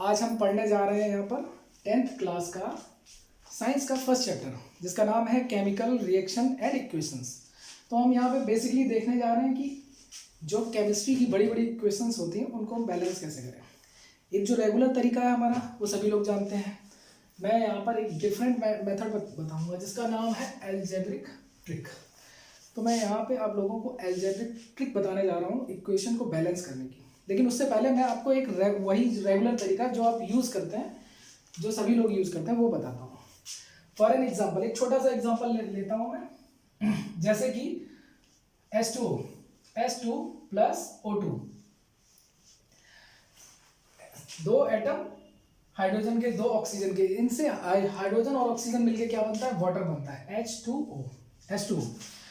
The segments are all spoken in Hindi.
आज हम पढ़ने जा रहे हैं यहाँ पर 10th क्लास का साइंस का फर्स्ट चैप्टर जिसका नाम है केमिकल रिएक्शन एंड इक्वेशंस। तो हम यहाँ पे बेसिकली देखने जा रहे हैं कि जो केमिस्ट्री की बड़ी बड़ी इक्वेशंस होती हैं उनको हम बैलेंस कैसे करें। एक जो रेगुलर तरीका है हमारा वो सभी लोग जानते हैं। मैं यहाँ पर एक डिफरेंट मेथड बताऊँगा जिसका नाम है अलजेब्रिक ट्रिक। तो मैं यहाँ पे आप लोगों को अलजेब्रिक ट्रिक बताने जा रहा हूँ इक्वेशन को बैलेंस करने की। लेकिन उससे पहले मैं आपको एक वही रेगुलर तरीका जो आप यूज़ करते हैं, जो सभी लोग यूज़ करते हैं, वो बताता हूँ। फॉर एन एग्जाम्पल, एक छोटा सा एग्जाम्पल लेता हूँ मैं। जैसे कि H2 प्लस O2, दो एटम हाइड्रोजन के, दो ऑक्सीजन के, इनसे हाइड्रोजन और ऑक्सीजन मिलके क्या बनता है, वाटर बनता है H2O।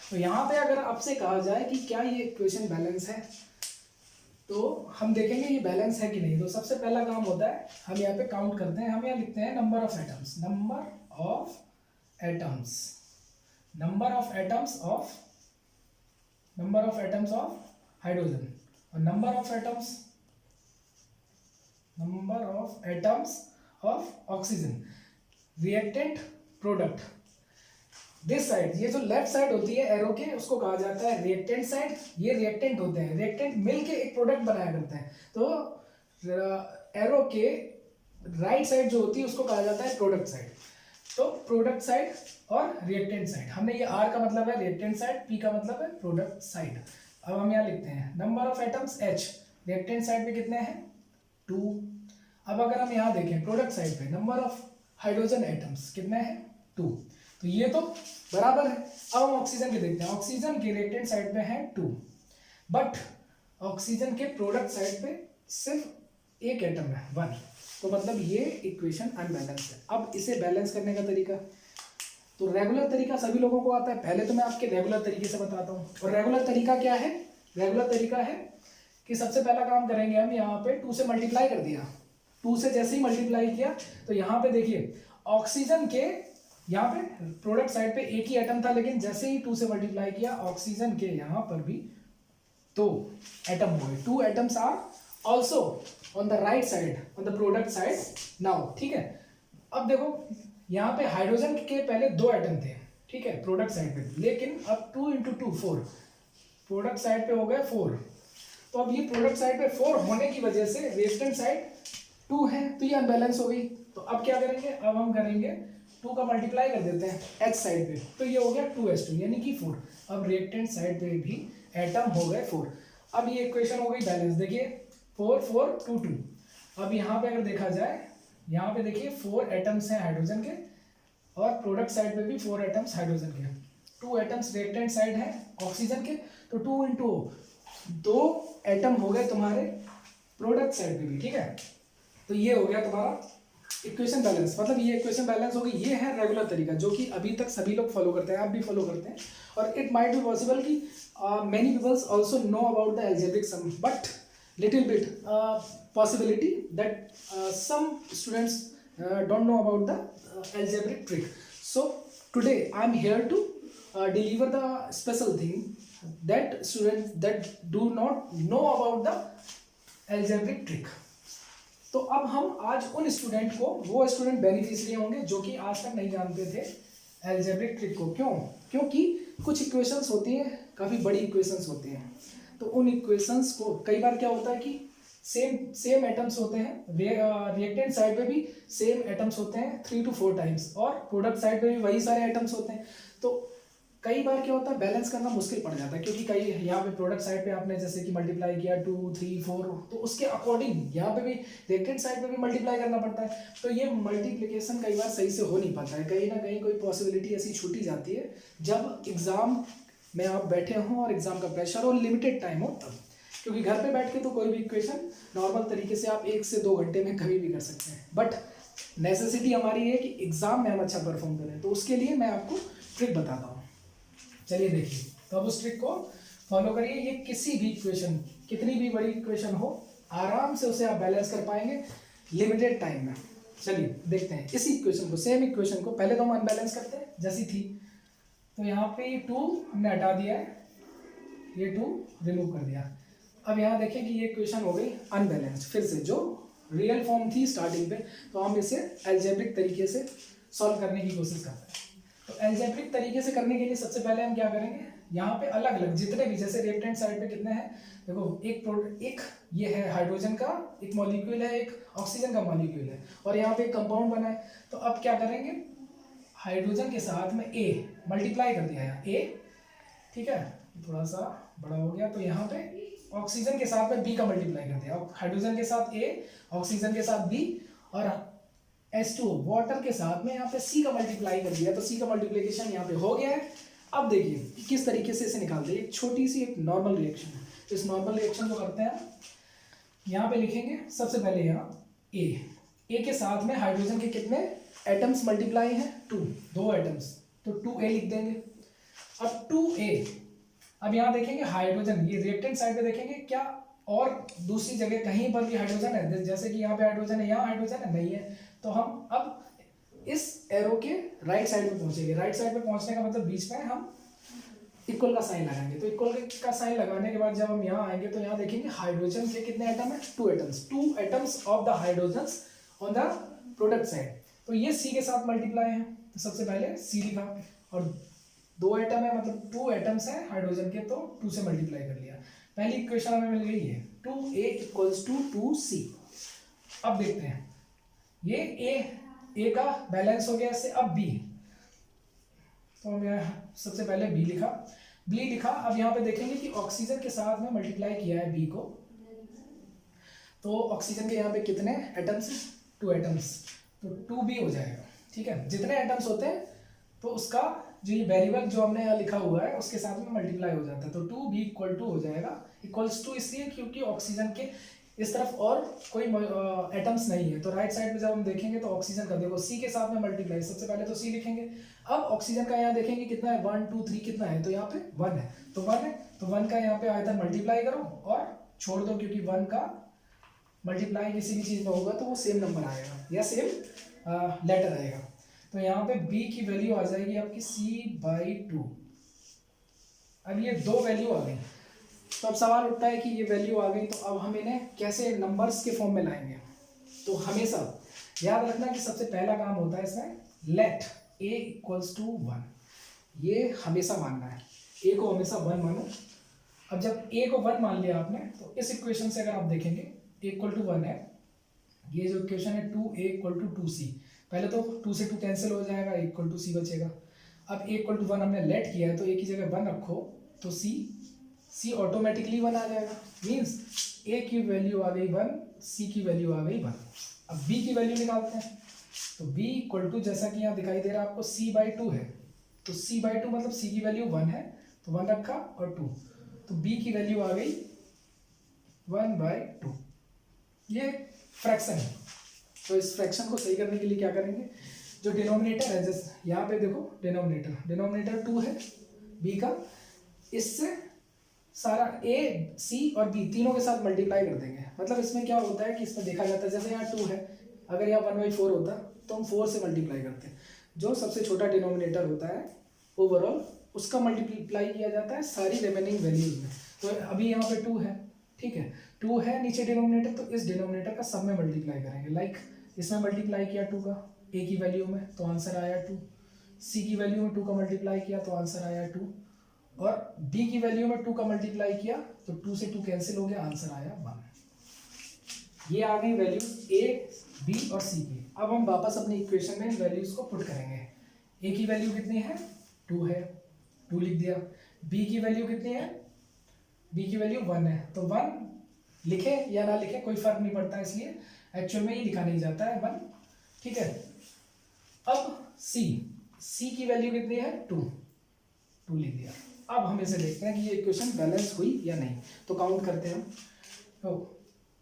तो यहाँ पे अगर आपसे कहा जाए कि क्या ये इक्वेशन बैलेंस है, तो हम देखेंगे ये बैलेंस है कि नहीं। तो सबसे पहला काम होता है, हम यहाँ पे काउंट करते हैं। हम यहाँ लिखते हैं number of atoms of hydrogen और number of atoms of oxygen. Reactant product, this side, ये जो लेफ्ट साइड होती है एरो के, उसको कहा जाता है रिएक्टेंट साइड। ये रिएक्टेंट होते हैं, रिएक्टेंट मिलके एक प्रोडक्ट बनाया करते हैं। तो एरो के राइट साइड जो होती है उसको कहा जाता है प्रोडक्ट साइड। तो प्रोडक्ट साइड और रिएक्टेंट साइड, हमने ये R का मतलब है रिएक्टेंट साइड, P का मतलब है प्रोडक्ट साइड। अब हम यहाँ लिखते हैं number of atoms H, reactant side पे कितने हैं, 2। अब अगर हम यहाँ देखें प्रोडक्ट साइड पे, नंबर ऑफ हाइड्रोजन एटम्स कितने हैं, 2। तो ये तो बराबर है। अब हम ऑक्सीजन के देखते हैं। ऑक्सीजन के रिएक्टेंट साइड पे है 2, बट ऑक्सीजन के प्रोडक्ट साइड पे सिर्फ एक एटम है, 1। तो मतलब ये इक्वेशन अनबैलेंस है। अब इसे बैलेंस करने का तरीका, तो रेगुलर तरीका सभी लोगों को आता है। पहले तो मैं आपके रेगुलर तरीके से बताता हूँ। और रेगुलर तरीका क्या है, रेगुलर तरीका है कि सबसे पहला काम करेंगे हम, यहाँ पे 2 से मल्टीप्लाई कर दिया। 2 से जैसे ही मल्टीप्लाई किया तो यहाँ पे देखिए ऑक्सीजन के, यहाँ पे प्रोडक्ट साइड पे एक ही एटम था, लेकिन जैसे ही 2 से मल्टीप्लाई किया ऑक्सीजन के यहाँ पर भी 2 एटम हो गए। 2 atoms are also on the right side, on the product side now, ठीक है। अब देखो यहाँ पे हाइड्रोजन के पहले 2 एटम थे, ठीक है, प्रोडक्ट साइड पे, लेकिन अब 2 × 2 4, प्रोडक्ट साइड पे हो गए 4। तो अब ये प्रोडक्ट साइड पे 4 होने की वजह से रिएक्टेंट साइड 2 है, तो ये अनबैलेंस हो गई। तो अब क्या करेंगे, अब हम करेंगे 2 का मल्टीप्लाई कर देते हैं H साइड पे, तो ये हो गया 2H2 यानी कि 4। अब रिएक्टेंट साइड पे भी एटम हो गए 4। अब ये इक्वेशन हो गई बैलेंस। देखिए 4 4 2 2। अब यहाँ पे अगर देखा जाए, यहाँ पे देखिए 4 एटम्स हैं हाइड्रोजन के और प्रोडक्ट साइड पे भी 4 एटम्स हाइड्रोजन के, 2 एटम्स रिएक्टेंट साइड है ऑक्सीजन के, तो 2 × 2 एटम हो गए तुम्हारे प्रोडक्ट साइड पे भी, ठीक है। तो ये हो गया तुम्हारा इक्वेशन बैलेंस। मतलब ये इक्वेशन बैलेंस हो गई। ये है रेगुलर तरीका जो कि अभी तक सभी लोग फॉलो करते हैं, आप भी फॉलो करते हैं। और इट माइट बी पॉसिबल कि many peoples also know about the algebraic sum, but little bit possibility that some students don't know about the algebraic trick. So today I am here to deliver the special thing that students that do not know about the algebraic trick. तो अब हम आज उन स्टूडेंट को, वो स्टूडेंट बेनिफिशियरी होंगे जो कि आज तक नहीं जानते थे अलजेब्रिक ट्रिक को। क्यों? क्योंकि कुछ इक्वेशंस होती हैं, काफ़ी बड़ी इक्वेशंस होती हैं। तो उन इक्वेशंस को कई बार क्या होता है कि सेम एटम्स होते हैं, रिएक्टेंट साइड पे भी सेम एटम्स होते हैं 3 to 4 टाइम्स, और प्रोडक्ट साइड पे भी वही सारे एटम्स होते हैं। तो कई बार क्या होता है, बैलेंस करना मुश्किल पड़ जाता है, क्योंकि कई यहाँ पे प्रोडक्ट साइड पे आपने जैसे कि मल्टीप्लाई किया 2 3 4, तो उसके अकॉर्डिंग यहाँ पे भी रिएक्टेंट साइड पे भी मल्टीप्लाई करना पड़ता है। तो ये मल्टीप्लिकेशन कई बार सही से हो नहीं पाता है, कहीं ना कहीं कोई पॉसिबिलिटी ऐसी छूटी जाती है जब एग्जाम में आप बैठे हों और एग्जाम का प्रेशर और लिमिटेड टाइम हो तब। क्योंकि घर पे बैठ के तो कोई भी इक्वेशन नॉर्मल तरीके से आप 1 से 2 घंटे में कभी भी कर सकते हैं, बट नेसेसिटी हमारी है कि एग्जाम में हम अच्छा परफॉर्म करें। तो उसके लिए मैं आपको ट्रिक बताता हूँ। चलिए देखिए, तो अब उस ट्रिक को फॉलो करिए। ये किसी भी इक्वेशन, कितनी भी बड़ी इक्वेशन हो, आराम से उसे आप बैलेंस कर पाएंगे लिमिटेड टाइम में। चलिए देखते हैं इसी इक्वेशन को, सेम इक्वेशन को पहले तो हम अनबैलेंस करते हैं जैसी थी। तो यहाँ पे 2 हमने हटा दिया है, ये 2 रिमूव कर दिया। अब यहाँ देखिए कि ये इक्वेशन हो गई अनबैलेंस्ड। फिर से जो रियल फॉर्म थी स्टार्टिंग पे, तो हम इसे एल्जेब्रिक तरीके से सॉल्व करने की कोशिश करते हैं। तो एल्जेब्रिक तरीके से करने के लिए सबसे पहले हम क्या करेंगे, यहाँ पे अलग अलग जितने भी, जैसे रिएक्टेंट साइड पे कितने हैं, देखो एक ये है हाइड्रोजन का एक मॉलिक्यूल है, एक ऑक्सीजन का मॉलिक्यूल है, और यहाँ पे एक कंपाउंड बना है। तो अब क्या करेंगे, हाइड्रोजन के साथ में ए मल्टीप्लाई कर दिया है, ए, ठीक है, थोड़ा सा बड़ा हो गया, तो यहाँ पे ऑक्सीजन के साथ में बी का मल्टीप्लाई कर दिया, हाइड्रोजन के साथ ए, ऑक्सीजन के साथ बी, और H2O वाटर के साथ में यहाँ पे C का मल्टीप्लाई कर दिया, तो C का मल्टीप्लिकेशन यहाँ पे हो गया है। अब देखिए किस तरीके से इसे निकालते हैं, एक छोटी सी एक नॉर्मल रिएक्शन है, तो इस नॉर्मल रिएक्शन को करते हैं, यहाँ पे लिखेंगे सबसे पहले यहाँ ए के साथ में हाइड्रोजन के कितने एटम्स मल्टीप्लाई हैं, 2 एटम्स, तो 2A लिख देंगे। अब 2A, अब यहाँ देखेंगे हाइड्रोजन, ये रिएक्टेंट साइड पे देखेंगे क्या और दूसरी जगह कहीं पर भी हाइड्रोजन है, जैसे कि यहाँ पे हाइड्रोजन है, यहाँ हाइड्रोजन है, नहीं है, तो हम अब इस एरो के राइट साइड पे पहुंचेंगे। राइट साइड पे पहुंचने का मतलब बीच में हम इक्वल का साइन लगाएंगे, तो इक्वल का साइन लगाने के बाद जब हम यहाँ आएंगे तो यहाँ देखेंगे हाइड्रोजन के कितने एटम है, 2 atoms of the hydrogens on the product side, तो ये C के साथ मल्टीप्लाई है, तो सबसे पहले C लिखा, और 2 एटम है मतलब 2 एटम्स हैं हाइड्रोजन के, तो 2 से मल्टीप्लाई कर लिया। पहली इक्वेशन हमें मिल गई है 2A इक्वल्स टू 2C। अब देखते हैं ये ए का बैलेंस हो गया इससे, अब B, तो मैं सबसे पहले बी लिखा। अब यहाँ पे देखेंगे कि ऑक्सीजन के साथ में मल्टीप्लाई किया है बी को, तो ऑक्सीजन के यहाँ पे कितने एटम्स, 2 एटम्स, तो 2B हो जाएगा, ठीक है। जितने एटम्स होते हैं तो उसका जो ये वेरिएबल जो हमने यहाँ लिखा हुआ है उसके साथ में मल्टीप्लाई हो जाता है, तो 2B इक्वल टू हो जाएगा, इक्वल्स टू इसलिए क्योंकि ऑक्सीजन के इस तरफ और कोई एटम्स नहीं है, तो राइट साइड में जब हम देखेंगे तो ऑक्सीजन का देखो C के साथ में मल्टीप्लाई, सबसे पहले तो C लिखेंगे। अब ऑक्सीजन का यहाँ देखेंगे कितना है, 1 2 3 कितना है, तो यहाँ पे 1 है, तो 1 का यहाँ पे आयतन मल्टीप्लाई करो और छोड़ दो, क्योंकि 1 का मल्टीप्लाई किसी भी चीज़ में होगा तो वो सेम नंबर आएगा या सेम लेटर आएगा, तो यहाँ पे B की वैल्यू आ जाएगी आपकी C/2। अब ये 2 वैल्यू आ गई, तो अब सवाल उठता है कि ये वैल्यू आ गई तो अब हम इन्हें कैसे नंबर्स के फॉर्म में लाएंगे। तो हमेशा याद रखना कि सबसे पहला काम होता है इसमें लेट A इक्वल्स टू 1, ये हमेशा मानना है, A को हमेशा 1 मानो। अब जब A को 1 मान लिया आपने, तो इस इक्वेशन से अगर आप देखेंगे A इक्वल टू 1 है, ये जो इक्वेशन है 2A इक्वल टू 2C, पहले तो 2 से 2 कैंसिल हो जाएगा, इक्वल टू C बचेगा। अब A इक्वल टू 1 हमने लेट किया है, तो A की जगह 1 रखो तो C ऑटोमेटिकली 1 आ जाएगा, मीन्स A की वैल्यू आ गई 1, C की वैल्यू आ गई 1। अब B की वैल्यू निकालते हैं, तो B इक्वल टू जैसा कि यहाँ दिखाई दे रहा है आपको C/2 है, तो C/2 मतलब C की वैल्यू 1 है, तो 1 रखा और 2, तो B की वैल्यू आ गई 1/2। ये फ्रैक्शन है, तो इस फ्रैक्शन को सही करने के लिए क्या करेंगे, जो डिनोमिनेटर है, जैसे यहाँ पे देखो डिनोमिनेटर 2 है B का, इससे सारा A C और B तीनों के साथ मल्टीप्लाई कर देंगे। मतलब इसमें क्या होता है कि इसमें देखा जाता है, जैसे यहाँ 2 है, अगर यहाँ 1/4 होता तो हम 4 से मल्टीप्लाई करते हैं, जो सबसे छोटा डिनोमिनेटर होता है ओवरऑल उसका मल्टीप्लाई किया जाता है सारी रिमेनिंग वैल्यूज में। तो अभी यहाँ पे 2 है, ठीक है, 2 है नीचे डिनोमिनेटर, तो इस डिनोमिनेटर का सब में मल्टीप्लाई करेंगे। लाइक इसमें मल्टीप्लाई किया 2 का A की वैल्यू में, तो आंसर आया 2, C की वैल्यू में 2 का मल्टीप्लाई किया तो आंसर आया 2, और B की वैल्यू में 2 का मल्टीप्लाई किया तो 2 से 2 कैंसिल हो गया, आंसर आया 1। ये आ गई वैल्यू A B और C की। अब हम वापस अपनी इक्वेशन में इन वैल्यूज को पुट करेंगे। A की वैल्यू कितनी है, 2 है, 2 लिख दिया। B की वैल्यू कितनी है, B की वैल्यू 1 है, तो 1 लिखे या ना लिखे कोई फर्क नहीं पड़ता, इसलिए एक्चुअल में ही लिखा नहीं जाता है 1, ठीक है। अब C की वैल्यू कितनी है, 2 लिख दिया। अब हम इसे देखते हैं कि ये इक्वेशन बैलेंस हुई या नहीं, तो काउंट करते हैं हम। तो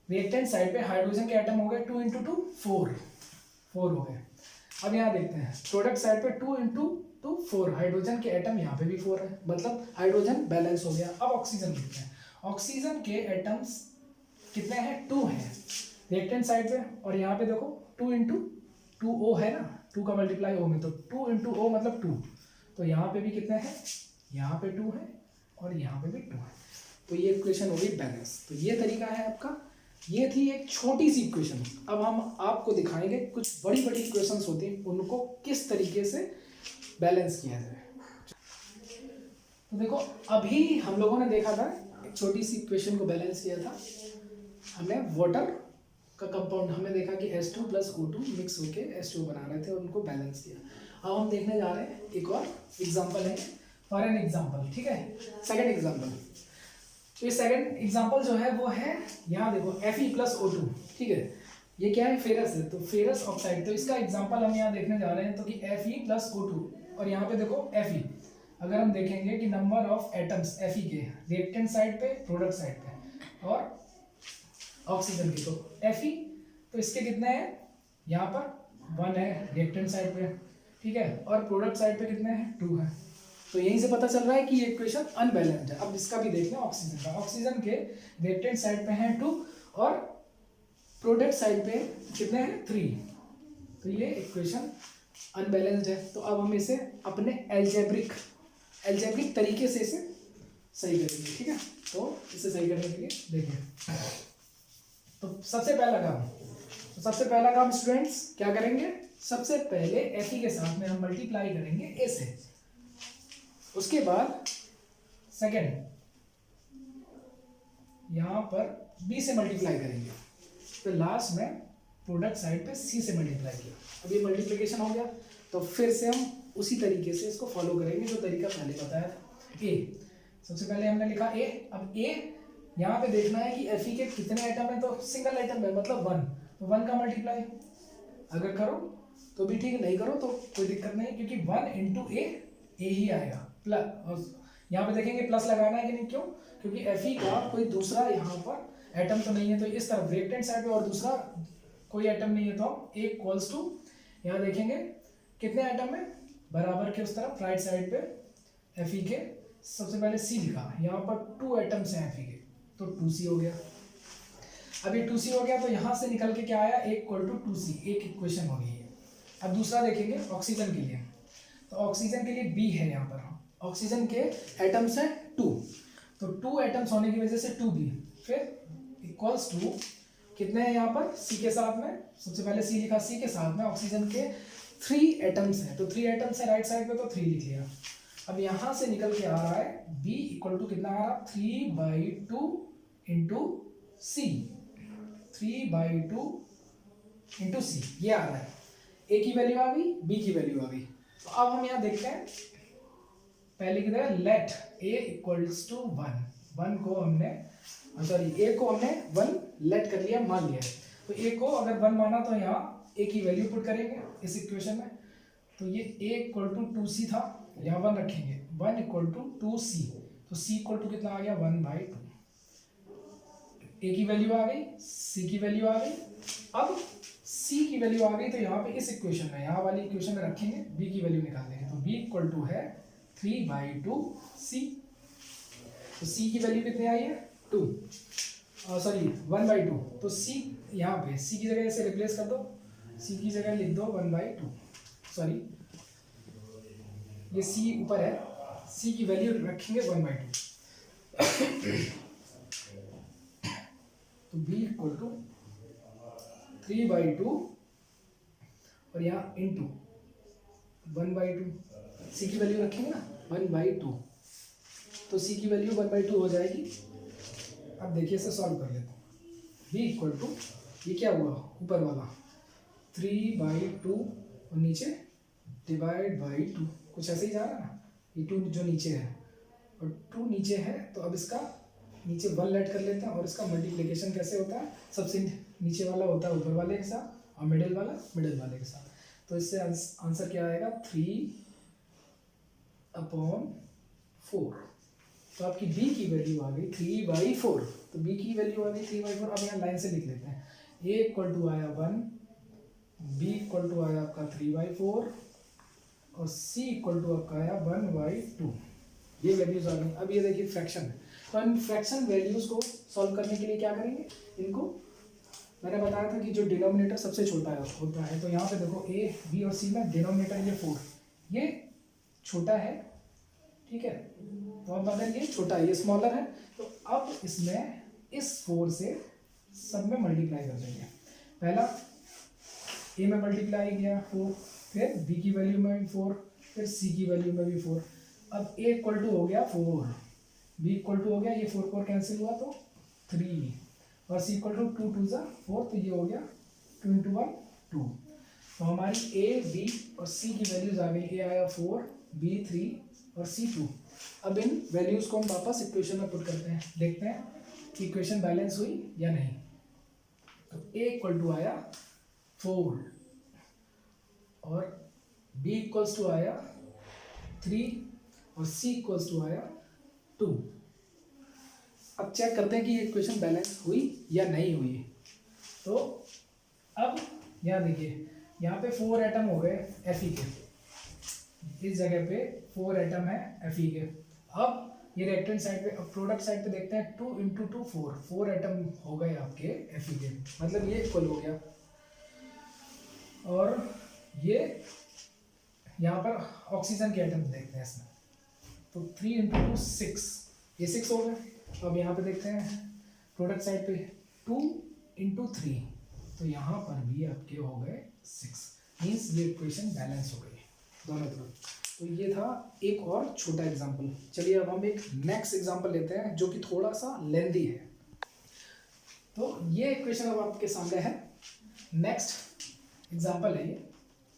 रिएक्टेंट साइड पे हाइड्रोजन के एटम हो गए 2 × 2 4 हो गए। अब यहाँ देखते हैं प्रोडक्ट साइड पे 2 × 2 4, हाइड्रोजन के एटम यहाँ पे भी 4 है, मतलब हाइड्रोजन बैलेंस हो गया। अब ऑक्सीजन देखते हैं, ऑक्सीजन के एटम्स कितने हैं, 2 हैं रिएक्टेंट साइड पे, और यहाँ पे देखो 2 × 2O है ना, 2 का मल्टीप्लाई O में, तो 2 × O मतलब 2, तो यहाँ पे भी कितने हैं, यहाँ पे 2 है और यहाँ पे भी 2 है, तो ये इक्वेशन हो गई बैलेंस। तो ये तरीका है आपका ये थी एक छोटी सी इक्वेशन। अब हम आपको दिखाएंगे कुछ बड़ी बड़ी इक्वेशंस होती हैं, उनको किस तरीके से बैलेंस किया जाए। तो देखो, अभी हम लोगों ने देखा था एक छोटी सी इक्वेशन को बैलेंस किया था। हमने वाटर का कंपाउंड, हमने देखा कि H2 प्लस O2 मिक्स होके H2 बना रहे थे और उनको बैलेंस किया। अब हम देखने जा रहे हैं एक और एग्जांपल है, फॉर एन एग्जांपल, ठीक है, सेकंड एग्जांपल। तो ये सेकंड एग्जांपल जो है वो है, यहाँ देखो Fe प्लस O2, ठीक है, ये क्या है, फेरस है, तो फेरस ऑक्साइड। तो इसका एग्जांपल हम यहाँ देखने जा रहे हैं, तो कि Fe प्लस O2, और यहाँ पे देखो Fe, अगर हम देखेंगे कि नंबर ऑफ एटम्स Fe के रिएक्टेंट साइड पे, प्रोडक्ट साइड पे, और ऑक्सीजन की, तो Fe, तो इसके कितने हैं, यहाँ पर 1 है रिएक्टेंट साइड पे, ठीक है, और प्रोडक्ट साइड पे कितने हैं, 2 है। तो यहीं से पता चल रहा है कि ये इक्वेशन अनबैलेंस्ड है। अब इसका भी देख लें, ऑक्सीजन का, ऑक्सीजन के रिएक्टेंट साइड पे हैं 2 और प्रोडक्ट साइड पे कितने हैं, 3, तो ये इक्वेशन अनबैलेंस्ड है। तो अब हम इसे अपने एल्जेब्रिक तरीके से इसे सही करेंगे, ठीक है। तो इसे सही करने के लिए देखिए, तो सबसे पहला काम स्टूडेंट्स क्या करेंगे, सबसे पहले Fe के साथ में हम मल्टीप्लाई करेंगे A से, उसके बाद सेकेंड यहाँ पर B से मल्टीप्लाई करेंगे, तो लास्ट में प्रोडक्ट साइड पे C से मल्टीप्लाई किया। अब ये मल्टीप्लिकेशन हो गया, तो फिर से हम उसी तरीके से इसको फॉलो करेंगे जो तरीका पहले बताया था। A, सबसे पहले हमने लिखा A। अब A यहाँ पे देखना है कि Fe के कितने आइटम है, तो सिंगल आइटम है मतलब 1, तो 1 का मल्टीप्लाई अगर करो तो भी ठीक, नहीं करो तो कोई दिक्कत नहीं, क्योंकि 1 इंटू A ही आएगा। प्लस, और यहाँ पे देखेंगे प्लस लगाना है कि नहीं, क्यों, क्योंकि Fe का कोई दूसरा यहाँ पर एटम तो नहीं है, तो इस तरफ रिएक्टेंट साइड पे और दूसरा कोई एटम नहीं है, तो हम A इक्वल्स टू, यहाँ देखेंगे कितने एटम है, बराबर के उस तरफ राइट साइड पे Fe के सबसे पहले C लिखा, यहाँ पर 2 एटम्स हैं Fe के, तो 2C हो गया। अभी 2C हो गया, तो यहाँ से निकल के क्या आया, A इक्वल टू 2C, एक इक्वेशन हो गई है। अब दूसरा देखेंगे ऑक्सीजन के लिए, तो ऑक्सीजन के लिए B है, यहाँ पर ऑक्सीजन के एटम्स हैं 2, तो 2 एटम्स होने की वजह से 2B, फिर इक्वल्स टू कितने हैं यहाँ पर C के साथ में, सबसे पहले C लिखा, C के साथ में ऑक्सीजन के 3 एटम्स हैं, तो 3 एटम्स हैं राइट साइड पे, तो 3 लिख लिया। अब यहाँ से निकल के आ रहा है B इक्वल टू कितना आ रहा, 3/2 इंटू C, 3/2 इंटू C, ये आ रहा है। A की वैल्यू आ गई, B की वैल्यू आ गई। तो अब हम यहाँ देखते हैं, पहले की तरह लेट A इक्वल्स टू 1 को हमने, सॉरी A को हमने 1 लेट कर लिया, मान लिया। तो A को अगर 1 माना तो यहाँ A की वैल्यू पुट करेंगे इस इक्वेशन में, तो ये A इक्वल टू 2C था, यहाँ 1 रखेंगे, 1 इक्वल टू 2C, तो C इक्वल टू कितना आ गया, 1/2। A की वैल्यू आ गई, C की वैल्यू आ गई। अब C की वैल्यू आ गई, तो यहाँ पे इस इक्वेशन में, यहाँ वाली इक्वेशन में रखेंगे, B की वैल्यू निकाल देंगे, तो B इक्वल टू है 3/2C। तो C की वैल्यू कितनी आई है, 2, सॉरी 1/2, तो C यहाँ पे C की जगह ऐसे रिप्लेस कर दो, C की जगह लिख दो 1/2, सॉरी ये C ऊपर है, C की वैल्यू रखेंगे 1/2, तो B इक्वल टू 3/2 और यहाँ इंटू 1/2, C की वैल्यू रखेंगे ना 1/2, तो C की वैल्यू 1/2 हो जाएगी। अब देखिए इसे सॉल्व कर लेते हैं। B इक्वल टू, ये क्या हुआ ऊपर वाला 3/2 और नीचे डिवाइड बाई 2, कुछ ऐसे ही जा रहा है ना, ये 2 जो नीचे है और 2 नीचे है, तो अब इसका नीचे 1 लेट कर लेते हैं, और इसका मल्टीप्लिकेशन कैसे होता है, सबसे नीचे वाला होता है ऊपर वाले के साथ और मिडिल वाला मिडिल वाले के साथ। तो इससे आंसर क्या आएगा, 3/4। तो आपकी B की वैल्यू आ गई 3/4, तो B की वैल्यू आ गई 3/4। अब यहाँ लाइन से लिख लेते हैं, A इक्वल टू आया 1, B इक्वल टू आया आपका 3/4 और C इक्वल टू आपका आया 1/2। ये वैल्यूज आ गई। अब ये देखिए फ्रैक्शन है, तो इन फ्रैक्शन वैल्यूज को सॉल्व करने के लिए क्या करेंगे, इनको मैंने बताया था कि जो डिनोमिनेटर सबसे छोटा होता है, तो यहाँ पे देखो A, B और C में डिनोमिनेटर ये 4, ये छोटा है, ठीक है, तो अब अगर ये छोटा है, ये स्मॉलर है, तो अब इसमें इस 4 से सब में मल्टीप्लाई कर देंगे। पहला ए में मल्टीप्लाई किया 4, फिर बी की वैल्यू में भी 4, फिर सी की वैल्यू में भी 4। अब ए इक्वल टू हो गया 4, बी इक्वल टू हो गया, ये 4 4 कैंसिल हुआ तो 3, और सी इक्वल टू 2 2 ज़ा 4, तो ये हो गया 2 × 1 2। तो हमारी ए बी और सी की वैल्यूज आ गई, ए आया 4, बी 3 और सी 2। अब इन वैल्यूज को हम वापस इक्वेशन में पुट करते हैं, देखते हैं कि इक्वेशन बैलेंस हुई या नहीं। तो ए इक्वल टू आया 4 और बी इक्वल्स टू आया 3 और सी इक्वल्स टू आया 2। अब चेक करते हैं कि ये इक्वेशन बैलेंस हुई या नहीं हुई। तो अब यहाँ देखिए, यहाँ पे 4 एटम हो गए Fe के, इस जगह पे 4 एटम है Fe के। अब ये रिएक्टेंट साइड पे, अब प्रोडक्ट साइड पे देखते हैं 2 × 2 4, 4 एटम हो गए आपके Fe के, मतलब ये इक्वल हो गया। और ये यहाँ पर ऑक्सीजन के एटम्स देखते हैं इसमें, तो 3 × 2 6, ये 6 हो गए। अब यहाँ पे देखते हैं प्रोडक्ट साइड पे 2 × 3, तो यहाँ पर भी आपके हो गए 6, मीन्स ये इक्वेशन बैलेंस हो गई दोनों तरफ। तो ये था एक और छोटा एग्जाम्पल। चलिए अब हम एक नेक्स्ट एग्जाम्पल लेते हैं जो कि थोड़ा सा लेंदी है। तो ये इक्वेशन अब आपके सामने है, नेक्स्ट एग्जाम्पल है ये,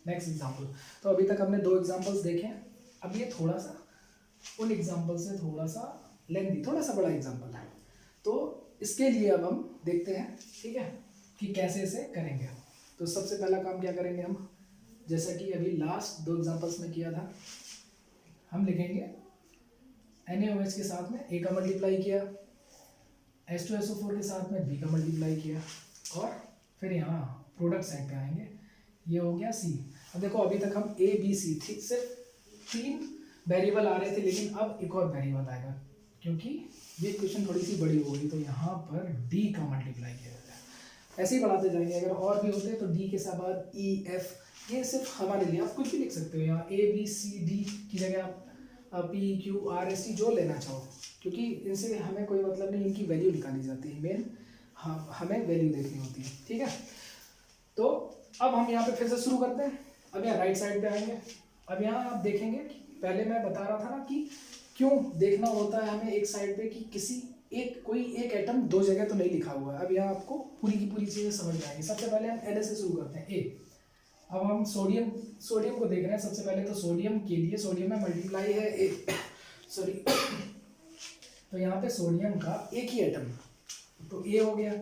नेक्स्ट एग्जाम्पल। तो अभी तक हमने 2 एग्जाम्पल्स देखे हैं, अब ये थोड़ा सा उन एग्जाम्पल से थोड़ा सा लेंदी, थोड़ा सा बड़ा एग्जाम्पल है। तो इसके लिए अब हम देखते हैं, ठीक है, कि कैसे इसे करेंगे। तो सबसे पहला काम क्या करेंगे हम, जैसा कि अभी लास्ट 2 एग्जाम्पल्स में किया था, हम लिखेंगे NaOH के साथ में A का मल्टीप्लाई किया, H2SO4 के साथ में B का मल्टीप्लाई किया, और फिर यहाँ प्रोडक्ट साइड पे आएंगे, ये हो गया C। अब देखो अभी तक हम A B C थी, सिर्फ 3 वेरिएबल आ रहे थे, लेकिन अब एक और वेरिएबल आएगा क्योंकि ये इक्वेशन थोड़ी सी बड़ी हो गई, तो यहाँ पर D का मल्टीप्लाई किया जाता है। ऐसे ही बढ़ाते जाएंगे, अगर और भी होते तो D के साथ E F, ये सिर्फ हमारे लिए, आप कुछ भी लिख सकते हो यहाँ, A B C D की जगह आप P Q R S T जो लेना चाहो, क्योंकि इनसे हमें कोई मतलब नहीं, इनकी वैल्यू निकाली जाती है, मेन हमें वैल्यू देखनी होती है, ठीक है। तो अब हम यहाँ पे फिर से शुरू करते हैं। अब यहाँ राइट साइड पे आएंगे। अब यहाँ आप देखेंगे कि पहले मैं बता रहा था ना कि क्यों देखना होता है हमें एक साइड पे कि किसी कोई एक एटम 2 जगह तो नहीं लिखा हुआ है। अब यहाँ आपको पूरी की पूरी चीज़ें समझ में आएंगी। सबसे पहले हम Na से शुरू करते हैं, A। अब हम सोडियम को देख रहे हैं। सबसे पहले तो सोडियम के लिए, सोडियम में मल्टीप्लाई है A, सॉरी तो यहाँ पे सोडियम का एक ही एटम, तो A हो गया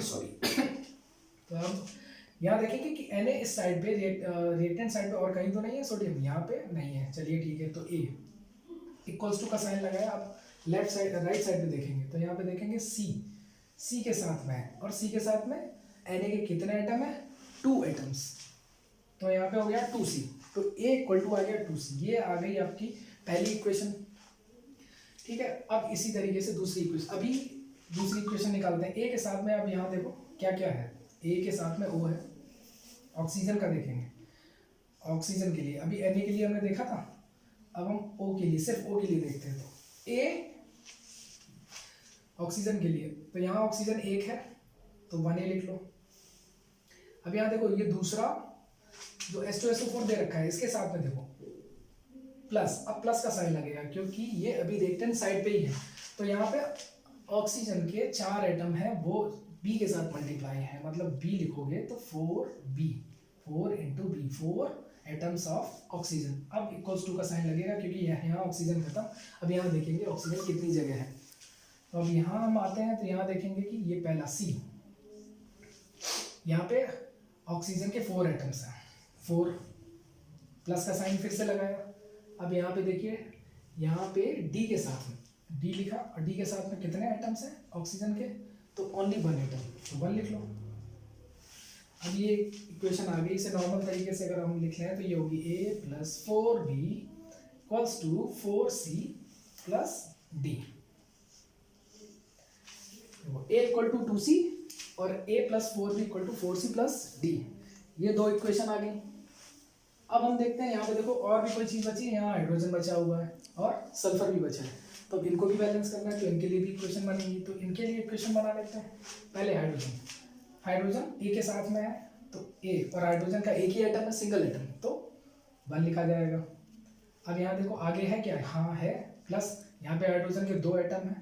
सॉरी। तो अब यहाँ देखेंगे कि Na इस साइड पे, रिएक्टेंट साइड पे और कहीं तो नहीं है सोडियम, यहाँ पे नहीं है, चलिए ठीक है। तो A इक्वल्स टू का साइन लगाया। आप लेफ्ट साइड राइट साइड पे देखेंगे तो यहाँ पे देखेंगे C के साथ में है, और C के साथ में Na के कितने एटम है, 2 एटम्स, तो यहाँ पे हो गया 2C। तो A इक्वल टू आ गया 2C, ये आ गई आपकी पहली इक्वेशन, ठीक है। अब इसी तरीके से दूसरी इक्वेशन, अभी दूसरी इक्वेशन निकालते हैं। A के साथ में अब यहाँ देखो क्या क्या है, A के साथ में O है, ऑक्सीजन का देखेंगे, ऑक्सीजन के लिए अभी Na के लिए हमने देखा था, अब हम O के लिए, सिर्फ O के लिए देखते हैं। तो A ऑक्सीजन के लिए, तो यहाँ ऑक्सीजन 1 है तो 1A लिख लो। अब यहाँ देखो ये दूसरा जो H2SO4 दे रखा है, इसके साथ में देखो प्लस, अब प्लस का साइन लगेगा क्योंकि ये अभी रिएक्टेंट साइड पे ही है। तो यहाँ पे ऑक्सीजन के 4 एटम है, वो B के साथ मल्टीप्लाई है, मतलब B लिखोगे तो 4B, 4 × B, 4 atoms of oxygen. अब इक्वल्स टू का साइन लगेगा क्योंकि यहाँ ऑक्सीजन खत्म। अब यहाँ देखेंगे ऑक्सीजन कितनी जगह है, तो अब यहाँ हम आते हैं तो यहाँ देखेंगे कि ये पहला C, यहाँ पे ऑक्सीजन के 4 एटम्स हैं, 4 प्लस का साइन फिर से लगाया। अब यहाँ पे देखिए, यहाँ पे D के साथ में D लिखा, और D के साथ में कितने एटम्स हैं ऑक्सीजन के, तो ओनली 1 एटम, तो 1 लिख लो। अब ये इक्वेशन आ गई। इसे नॉर्मल तरीके से अगर हम लिख लें तो ये होगी A + 4B = 4C + D। A = 2C और A + 4B = 4C + D, ये 2 इक्वेशन आ गई। अब हम देखते हैं यहाँ पे देखो और भी कोई चीज़ बची है, यहाँ हाइड्रोजन बचा हुआ है और सल्फर भी बचा है। तो अब इनको भी बैलेंस करना है, तो इनके लिए भी इक्वेशन बनेगी। तो इनके लिए इक्वेशन बना लेते हैं। पहले हाइड्रोजन, हाइड्रोजन ए के साथ में है तो ए, और हाइड्रोजन का एक ही एटम है, सिंगल एटम, तो 1 लिखा जाएगा। अब यहाँ देखो आगे है क्या, हाँ है प्लस, यहाँ पे हाइड्रोजन के 2 एटम है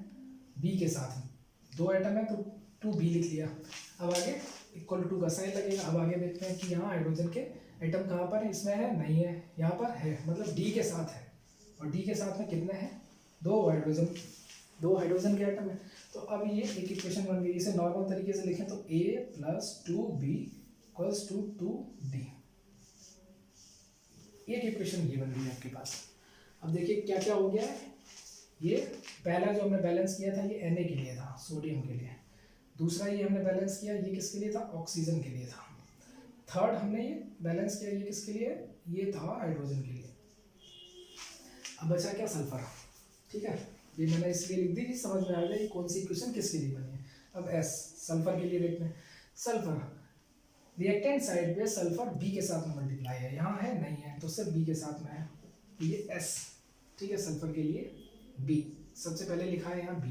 बी के साथ में, 2 एटम है तो 2b लिख लिया। अब आगे इक्वल टू का साइन लगेगा। अब आगे देखते हैं कि यहाँ हाइड्रोजन के एटम कहाँ पर है, इसमें है नहीं है, यहाँ पर है, मतलब डी के साथ है, और डी के साथ में कितने हैं, 2 हाइड्रोजन के एटम है। तो अब ये एक इक्वेशन बन गई। इसे नॉर्मल तरीके से लिखें तो a + 2b = 2d। एक इक्वेशन ये बन गई आपके पास। अब देखिए क्या क्या हो गया है। ये पहला जो हमने बैलेंस किया था ये Na के लिए था, सोडियम के लिए। दूसरा ये हमने बैलेंस किया, ये किसके लिए था, ऑक्सीजन के लिए था। थर्ड हमने ये बैलेंस किया, ये किसके लिए, ये था हाइड्रोजन के लिए। अब बचा क्या, सल्फर। ठीक है, ये मैंने इसलिए लिख दी कि समझ में आ जाए कौन सी इक्वेशन किसके लिए बनी है। अब S, सल्फर के लिए देखते हैं। सल्फर रिएक्टेंट साइड पे सल्फर B के साथ में मल्टीप्लाई है, यहाँ है नहीं है तो सिर्फ B के साथ में है, तो ये S। ठीक है, सल्फर के लिए B सबसे पहले लिखा है यहाँ B।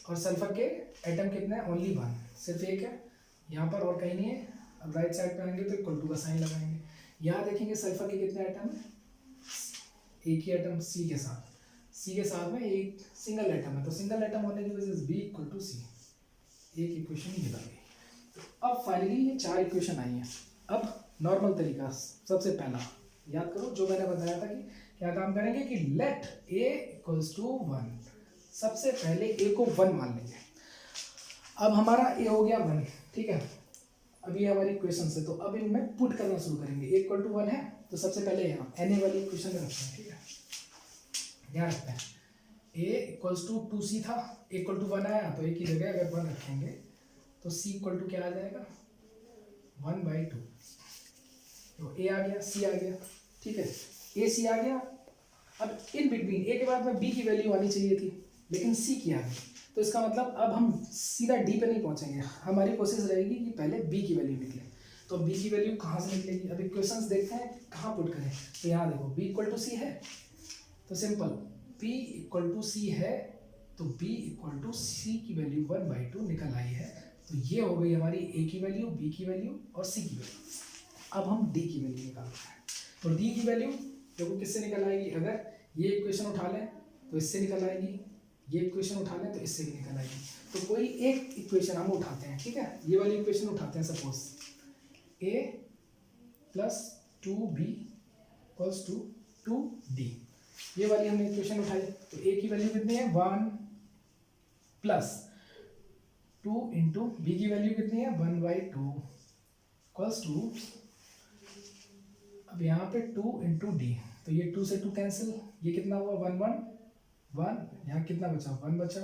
और सल्फर के एटम कितने हैं, ओनली 1, सिर्फ एक है यहाँ पर और कहीं नहीं है। अब राइट साइड पे आएंगे तो इक्वल टू का साइन लगाएंगे। यहाँ देखेंगे सल्फर के कितने एटम है, एक ही एटम C के साथ में एक सिंगल एटम है, तो सिंगल एटम होने की वजह से B = C। एक इक्वेशन ये बन गई। तो अब फाइनली ये 4 इक्वेशन आई हैं। अब नॉर्मल तरीका सबसे पहला याद करो जो मैंने बताया था कि क्या काम करेंगे कि लेट A = 1। सबसे पहले A को 1 मान लेंगे। अब हमारा A हो गया 1, ठीक है। अब ये हमारी इक्वेशन है, तो अब इनमें पुट करना शुरू करेंगे। A = 1 है तो सबसे पहले यहाँ Na वाली इक्वेशन में रखते हैं, ठीक है, यहाँ रखते हैं। A = 2C था, A = 1 आया तो A की जगह अगर 1 रखेंगे तो C = क्या आ जाएगा, 1/2। तो A आ गया, C आ गया, ठीक है, A C आ गया। अब इन बिटवीन A के बाद में B की वैल्यू आनी चाहिए थी, लेकिन C की आ गई, तो इसका मतलब अब हम सीधा D पे नहीं पहुंचेंगे। हमारी कोशिश रहेगी कि पहले B की वैल्यू निकले। तो B की वैल्यू कहाँ से निकलेगी, अब इक्वेशंस देखते हैं कहाँ पुट करें। तो यहाँ देखो B = C है, तो सिंपल P = C है, तो B = C की वैल्यू 1/2 निकल आई है। तो ये हो गई हमारी A की वैल्यू, B की वैल्यू और C की वैल्यू। अब हम D की वैल्यू निकालते हैं। तो D की वैल्यू देखो किससे निकल आएगी, अगर ये इक्वेशन उठा लें तो इससे निकल आएगी, ये इक्वेशन उठा लें तो इससे भी निकल आएगी। तो कोई एक इक्वेशन हम उठाते हैं, ठीक है, ये वाली इक्वेशन उठाते हैं। सपोज A + 2B = 2D, ये वाली हमने इक्वेशन उठाई। तो A की वैल्यू कितनी है, 1 + 2 × B की वैल्यू कितनी है, 1/2 = अब यहाँ पे 2 × D, तो ये 2 से 2 कैंसिल, ये कितना हुआ, 1 1 1, यहाँ कितना बचा, 1 बचा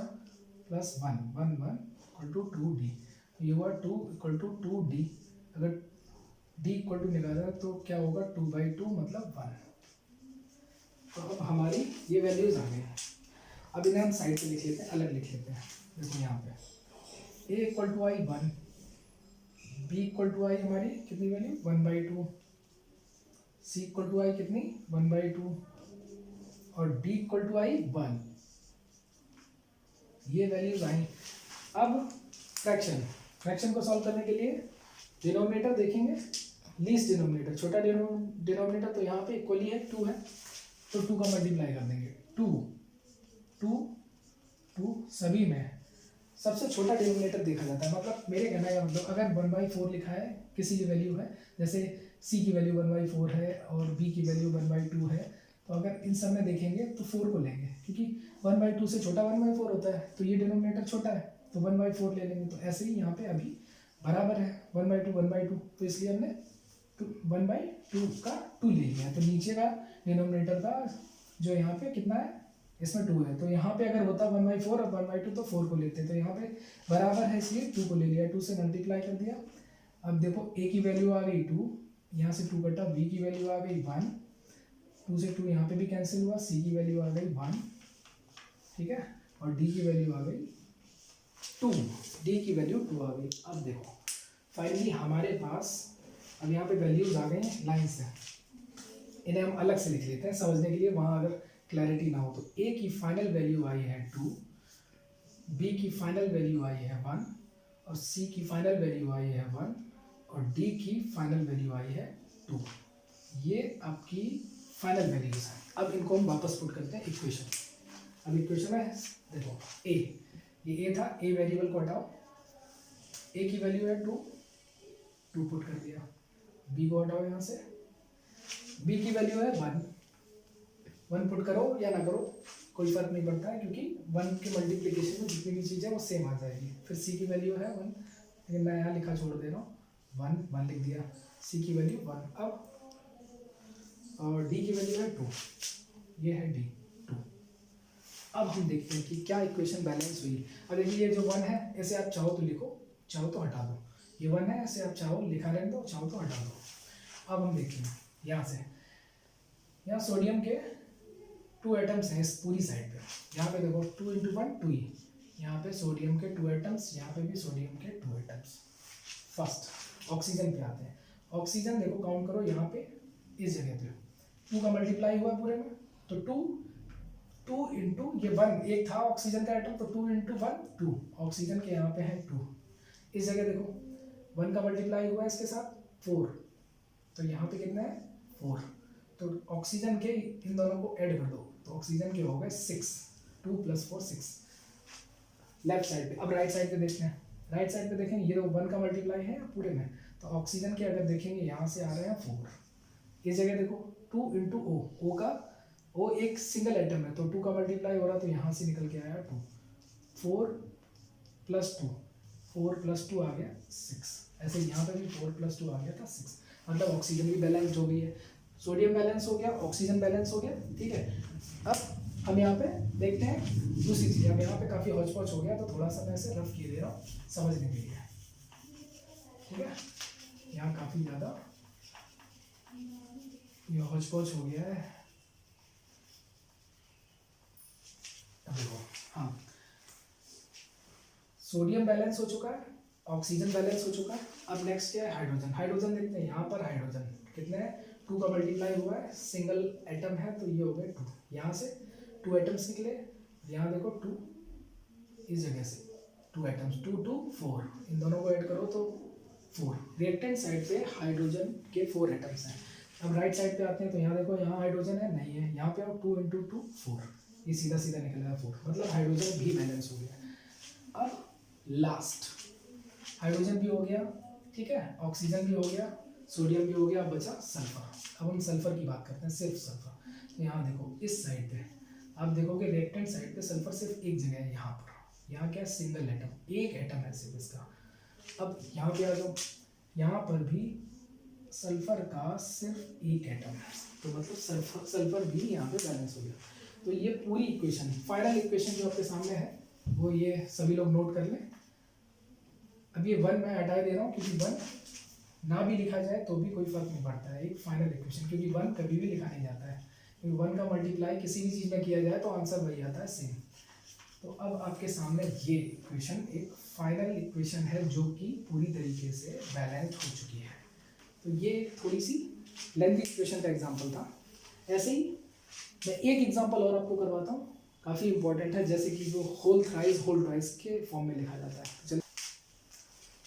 प्लस 1 1 1 = 2D। ये हुआ 2 = 2D। अगर D = निकाला तो क्या होगा, 2/2 मतलब 1। तो अब हमारी ये वैल्यूज आ गई। अब इन्हें हम साइड पे लिख लेते हैं, अलग लिख लेते हैं। देखो यहाँ पे A = I 1, B = I हमारी कितनी वैल्यू, 1/2, C = I कितनी, 1/2 और D = I 1। ये वैल्यूज आई। अब फ्रैक्शन को सॉल्व करने के लिए डिनोमिनेटर देखेंगे, लीस्ट डिनोमिनेटर, छोटा डिनोमिनेटर, तो यहाँ पे इक्वली है 2 है, तो 2 का मल्टीप्लाई कर देंगे। 2 सभी में सबसे छोटा डिनोमिनेटर देखा जाता है। मतलब मेरे कहने का मतलब अगर 1/4 लिखा है, किसी की वैल्यू है, जैसे C की वैल्यू 1/4 है और B की वैल्यू 1/2 है, तो अगर इन सब में देखेंगे तो 4 को लेंगे, क्योंकि 1/2 से छोटा 1/4 होता है, तो ये डिनोमिनेटर छोटा है तो 1/4 ले लेंगे। तो ऐसे ही यहाँ पे अभी बराबर है 1/2, तो इसलिए हमने 1/2 का 2 ले लिया। तो नीचे का डिनोमिनेटर का जो यहाँ पे कितना है, इसमें 2 है, तो यहाँ पे अगर होता 1/4 और 1/2 तो 4 को लेते, तो यहाँ पे बराबर है इसलिए 2 को ले लिया, 2 से मल्टीप्लाई कर दिया। अब देखो A की वैल्यू आ गई 2, यहाँ से 2 कटा, B की वैल्यू आ गई 1, 2 से 2 यहाँ पे भी कैंसिल हुआ, C की वैल्यू आ गई 1, ठीक है, और D की वैल्यू आ गई 2, D की वैल्यू 2 आ गई। अब देखो फाइनली हमारे पास अब यहाँ पे वैल्यूज आ गई हैं लाइन से, इन्हें हम अलग से लिख लेते हैं समझने के लिए। वहाँ अगर क्लैरिटी ना हो तो ए की फाइनल वैल्यू आई है 2, बी की फाइनल वैल्यू आई है 1 और सी की फाइनल वैल्यू आई है 1 और डी की फाइनल वैल्यू आई है 2। ये आपकी फाइनल वैल्यूज हैं। अब इनको हम वापस पुट करते हैं इक्वेशन। अब इक्वेशन में देखो ए, ये ए था, ए वेरिएबल को हटाओ, ए की वैल्यू है 2 पुट कर दिया, बी को हटाओ यहाँ से, बी की वैल्यू है 1 पुट करो या ना करो कोई फर्क नहीं पड़ता है, क्योंकि 1 के मल्टीप्लिकेशन में जितनी भी चीज़ है वो सेम आ जाएगी। फिर सी की वैल्यू है 1, लेकिन मैं यहाँ लिखा छोड़ दे रहा हूँ, 1 लिख दिया, सी की वैल्यू 1। अब और डी की वैल्यू है 2, ये है डी 2। अब हम देखते हैं कि क्या इक्वेशन बैलेंस हुई। अब देखिए ये जो 1 है ऐसे आप चाहो तो लिखो, चाहो तो हटा दो, ये 1 है ऐसे आप चाहो लिखा रहने दो, चाहो तो हटा दो। अब हम देखेंगे यहाँ से, यहाँ सोडियम के 2 एटम्स हैं इस पूरी साइड पे, यहाँ पे देखो 2 × 1 2 ही, यहाँ पे सोडियम के 2 एटम्स, यहाँ पे भी सोडियम के 2 एटम्स। फर्स्ट ऑक्सीजन पे आते हैं। ऑक्सीजन देखो काउंट करो यहाँ पे इस जगह पे 2 का मल्टीप्लाई हुआ पूरे में, तो 2 इंटू ये 1, एक था ऑक्सीजन का एटम, तो 2 × 1 2, ऑक्सीजन के यहाँ पे है 2। इस जगह देखो 1 का मल्टीप्लाई हुआ है इसके साथ 4, तो यहाँ पे कितना है 4, तो ऑक्सीजन के इन दोनों को ऐड कर दो, तो ऑक्सीजन के हो गए 6, 2 + 4 6 लेफ्ट साइड पे। अब राइट साइड पे देखते हैं, राइट साइड पे देखेंगे ये 1 का मल्टीप्लाई है पूरे में, तो ऑक्सीजन के अगर देखेंगे यहाँ से आ रहे हैं 4। इस जगह देखो 2 × O, O का O एक सिंगल एटम है, तो 2 का मल्टीप्लाई हो रहा, तो यहाँ से निकल के आया 2, 4 + 2, 4 + 2 आ गया 6। ऐसे यहाँ पे भी 4 + 2 आ गया था 6, मतलब ऑक्सीजन भी बैलेंस हो गई है, सोडियम बैलेंस हो गया, ऑक्सीजन बैलेंस हो गया। ठीक है, अब हम यहाँ पे देखते हैं दूसरी चीज़। अब यहाँ पे काफ़ी हौच पौच हो गया, तो थोड़ा सा मैं इसे रफ किए दे रहा हूँ समझने के लिए। ठीक है, यहाँ काफ़ी ज़्यादा ये हौच पौच हो गया है। अब देखो, हाँ सोडियम बैलेंस हो चुका है, ऑक्सीजन बैलेंस हो चुका है। अब नेक्स्ट क्या है, हाइड्रोजन। हाइड्रोजन देखते हैं, यहाँ पर हाइड्रोजन कितने हैं, 2 का मल्टीप्लाई हुआ है, सिंगल एटम है, तो ये हो गए 2, यहाँ से 2 एटम्स निकले, यहाँ देखो 2, इस जगह से 2 एटम्स, 2 2 4, इन दोनों को ऐड करो तो 4। रिएक्टेंट साइड पे हाइड्रोजन के 4 एटम्स हैं। अब राइट साइड पे आते हैं, तो यहाँ देखो यहाँ हाइड्रोजन है नहीं है, यहाँ पे आओ 2 × 2 4, ये सीधा सीधा निकलेगा 4, मतलब हाइड्रोजन भी बैलेंस हो गया। अब लास्ट हाइड्रोजन भी हो गया, ठीक है, ऑक्सीजन भी हो गया, सोडियम भी हो गया, अब बचा सल्फर। अब हम सल्फर की बात करते हैं, सिर्फ सल्फर। तो यहाँ देखो इस साइड पे आप देखोगे रिएक्टेंट साइड पे सल्फर सिर्फ एक जगह है, यहाँ पर। यहाँ क्या है, सिंगल एटम, एक एटम है सिर्फ इसका। अब यहाँ पे आ जाओ, यहाँ पर भी सल्फर का सिर्फ एक एटम है, तो मतलब सल्फर भी यहाँ पे बैलेंस हो गया। तो ये पूरी इक्वेशन, फाइनल इक्वेशन जो आपके सामने है वो ये सभी लोग नोट कर लें। अब ये 1 मैं हटा दे रहा हूँ, क्योंकि 1 ना भी लिखा जाए तो भी कोई फर्क नहीं पड़ता है, एक फाइनल इक्वेशन, क्योंकि 1 कभी भी लिखा नहीं जाता है, क्योंकि 1 का मल्टीप्लाई किसी भी चीज़ में किया जाए तो आंसर वही आता है सेम। तो अब आपके सामने ये इक्वेशन एक फाइनल इक्वेशन है जो कि पूरी तरीके से बैलेंस हो चुकी है। तो ये थोड़ी सी लेंथी इक्वेशन का एग्जांपल था। ऐसे ही मैं एक एग्जांपल और आपको करवाता हूँ, काफ़ी इंपॉर्टेंट है, जैसे कि जो होल थ्राइस होल ट्वाइस के फॉर्म में लिखा जाता है। चलिए,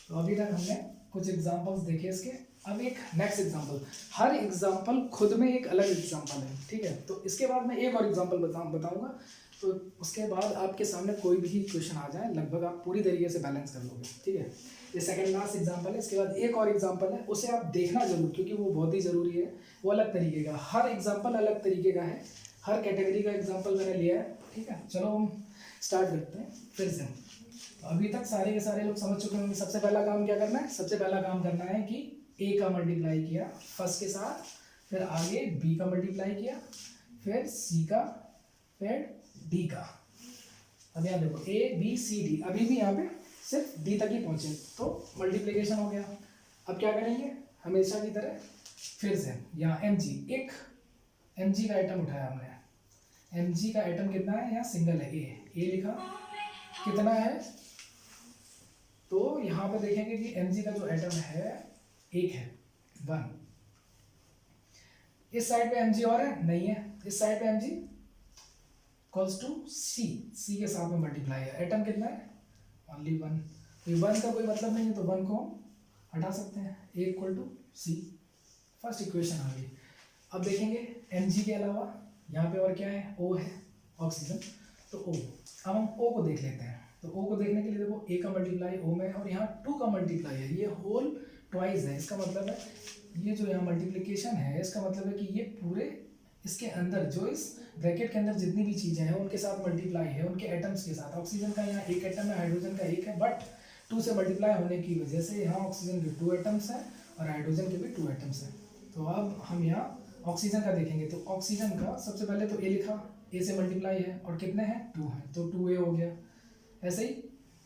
तो अभी तक हमने कुछ एग्जांपल्स देखे इसके। अब एक नेक्स्ट एग्जांपल, हर एग्जांपल खुद में एक अलग एग्जांपल है, ठीक है। तो इसके बाद मैं एक और एग्जांपल बताऊंगा, तो उसके बाद आपके सामने कोई भी क्वेश्चन आ जाए लगभग आप पूरी तरीके से बैलेंस कर लोगे, ठीक है। ये सेकंड लास्ट एग्जांपल है। इसके बाद एक और एग्जांपल है, उसे आप देखना जरूर, क्योंकि वो बहुत ही ज़रूरी है। वो अलग तरीके का, हर एग्जांपल अलग तरीके का है, हर कैटेगरी का एग्जांपल मैंने लिया है, ठीक है। चलो हम स्टार्ट करते हैं फिर से। तो अभी तक सारे के सारे लोग समझ चुके होंगे सबसे पहला काम क्या करना है। सबसे पहला काम करना है कि ए का मल्टीप्लाई किया फर्स्ट के साथ, फिर आगे बी का मल्टीप्लाई किया, फिर सी का, फिर डी का। अब यहाँ देखो ए बी सी डी, अभी भी यहाँ पे सिर्फ डी तक ही पहुँचे, तो मल्टीप्लिकेशन हो गया। अब क्या करेंगे, हमेशा की तरह फिर से यहाँ एम जी, एक एम जी का आइटम उठाया हमने। एम जी का आइटम कितना है, यहाँ सिंगल है, ए लिखा, कितना है, तो यहाँ पे देखेंगे कि एम जी का जो आइटम है एक है 1। इस साइड पे एम जी और है नहीं है, इस साइड पे एम जी इक्वल्स टू सी, सी के साथ में मल्टीप्लाई है। एटम कितना है? Only one. तो वन का कोई मतलब नहीं है, तो वन को हम हटा सकते हैं। A equal to C, first equation आ गई। अब देखेंगे Mg के अलावा यहाँ पे और क्या है? O है, ऑक्सीजन। तो O, अब हम O को देख लेते हैं। तो O को देखने के लिए देखो A का मल्टीप्लाई O में है और यहाँ 2 का मल्टीप्लाई है, ये होल ट्वाइस है। इसका मतलब है ये जो यहाँ मल्टीप्लिकेशन है, इसका मतलब है कि ये पूरे इसके अंदर जो इस ब्रैकेट के अंदर जितनी भी चीज़ें हैं उनके साथ मल्टीप्लाई है, उनके एटम्स के साथ। ऑक्सीजन का यहाँ एक एटम है, हाइड्रोजन का एक है, बट 2 से मल्टीप्लाई होने की वजह से यहाँ ऑक्सीजन के 2 एटम्स हैं और हाइड्रोजन के भी 2 एटम्स हैं। तो अब हम यहाँ ऑक्सीजन का देखेंगे। तो ऑक्सीजन का सबसे पहले तो ए लिखा, ए से मल्टीप्लाई है और कितने हैं? 2 हैं, तो 2A हो गया। ऐसे ही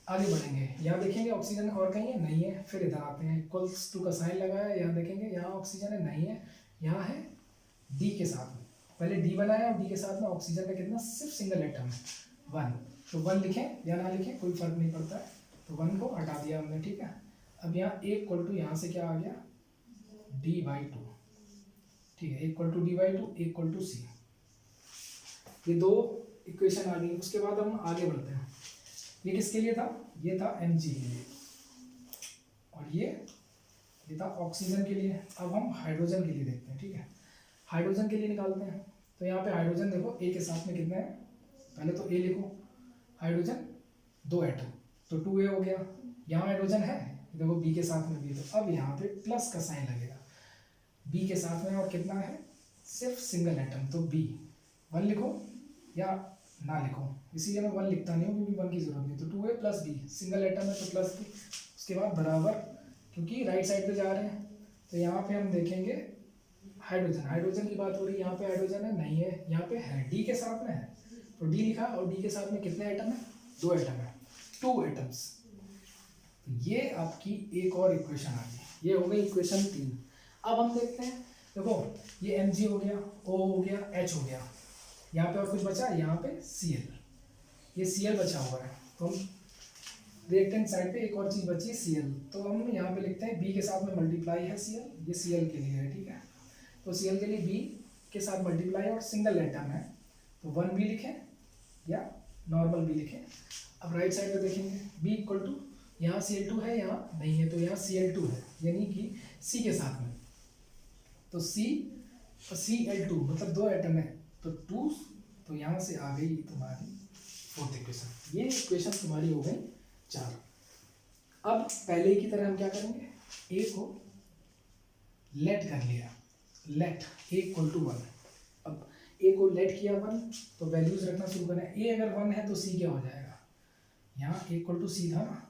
आगे बढ़ेंगे, यहाँ देखेंगे ऑक्सीजन और कहीं है? नहीं है। फिर इधर आते हैं, इक्वल्स टू का साइन लगाया, यहाँ देखेंगे यहाँ ऑक्सीजन है? नहीं है। यहाँ है डी के साथ में, पहले डी बनाया और डी के साथ में ऑक्सीजन का कितना? सिर्फ सिंगल एटम है, 1। तो 1 लिखें या ना लिखें कोई फर्क नहीं पड़ता है, तो 1 को हटा दिया हमने, ठीक है। अब यहाँ ए इक्वल टू, यहाँ से क्या आ गया? D/2, ठीक है, equal to D/2 equal to C. ये 2 इक्वेशन आ गई। उसके बाद हम आगे बढ़ते हैं। ये किसके लिए था? ये था Mg के लिए, और ये था ऑक्सीजन के लिए। अब हम हाइड्रोजन के लिए देखते हैं, ठीक है। हाइड्रोजन के लिए निकालते हैं। तो यहाँ पे हाइड्रोजन देखो ए के साथ में कितने हैं? पहले तो ए लिखो, हाइड्रोजन 2 एटम, तो 2A हो गया। यहाँ हाइड्रोजन है, देखो बी के साथ में भी, तो अब यहाँ पे प्लस का साइन लगेगा बी के साथ में, और कितना है? सिर्फ सिंगल एटम, तो बी 1 लिखो या ना लिखो, इसीलिए मैं 1 लिखता नहीं हूँ क्योंकि 1 की जरूरत नहीं। तो 2A plus B, single atom है तो प्लस बी। उसके बाद बराबर, क्योंकि राइट साइड पे जा रहे हैं, तो यहाँ पे हम देखेंगे हाइड्रोजन, हाइड्रोजन की बात हो रही है, यहाँ पे हाइड्रोजन है? नहीं है। यहाँ पे है, डी के साथ में है, तो डी लिखा, और डी के साथ में कितने एटम है? 2 एटम है, 2 एटम्स। ये आपकी एक और इक्वेशन आ गई, ये हो गई इक्वेशन 3। अब हम देखते हैं, देखो ये Mg हो गया, O हो गया, H हो गया, यहाँ पे और कुछ बचा? यहाँ पे Cl, ये Cl बचा हुआ है। तो हम रिएक्टेंट साइड पे एक और चीज़ बची है Cl, तो हम यहाँ पे लिखते हैं B के साथ में मल्टीप्लाई है Cl, ये Cl के लिए है, ठीक है। तो Cl के लिए B के साथ मल्टीप्लाई और सिंगल एटम है, तो 1 भी लिखें या नॉर्मल भी लिखें। अब राइट साइड पे देखेंगे, B इक्वल टू, यहाँ Cl2 है, यहाँ नहीं है, तो यहाँ Cl2 है, यानी कि C के साथ में, तो C और Cl2 मतलब 2 एटम है, तो 2, तो यहाँ से आ गई तुम्हारी 4th इक्वेशन। ये इक्वेशन तुम्हारी हो गई 4। अब पहले की तरह हम क्या करेंगे? ए को लेट कर लिया, लेट ए इक्वल टू 1। अब ए को लेट किया 1, तो वैल्यूज रखना शुरू करें। ए अगर 1 है तो सी क्या हो जाएगा? यहाँ ए इक्वल टू सी था ना,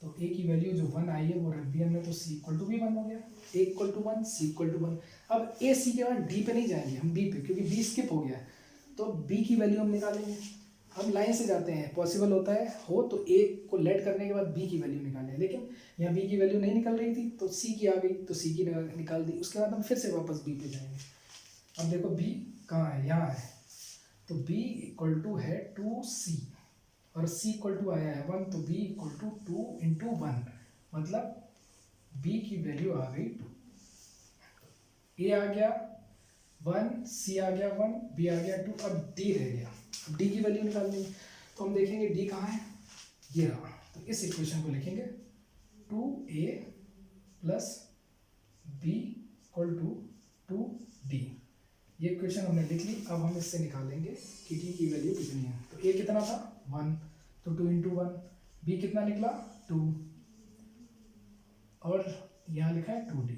तो ए की वैल्यू जो 1 आई है वो रख दी हमने, तो सी इक्वल टू भी 1 हो गया। A equal to 1, C equal to 1। अब ए सी के बाद डी पे नहीं जाएंगे हम, बी पे, क्योंकि बी स्किप हो गया है, तो बी की वैल्यू हम निकालेंगे। हम लाइन से जाते हैं, पॉसिबल होता है हो तो ए को लेट करने के बाद बी की वैल्यू निकालें, लेकिन यहाँ बी की वैल्यू नहीं निकल रही थी, तो सी की आ गई, तो सी की निकाल दी। उसके बाद हम फिर से वापस बी पे जाएंगे। अब देखो बी कहाँ है? यहाँ है, तो बी इक्वल टू है 2C, और C इक्वल टू आया है 1, तो B इक्वल टू 2 इंटू 1, मतलब B की वैल्यू आ गई 2। A आ गया 1, C आ गया 1, B आ गया 2, अब D रह गया। अब D की वैल्यू निकालनी है, तो हम देखेंगे D कहाँ है? ये रहा। तो इस इक्वेशन को लिखेंगे 2A plus B equal to 2D। ये इक्वेशन हमने लिख ली। अब हम इससे निकालेंगे कि D की वैल्यू कितनी है। तो A कितना था? 1, तो 2 इंटू 1। B कितना निकला? 2, और यहाँ लिखा है 2D,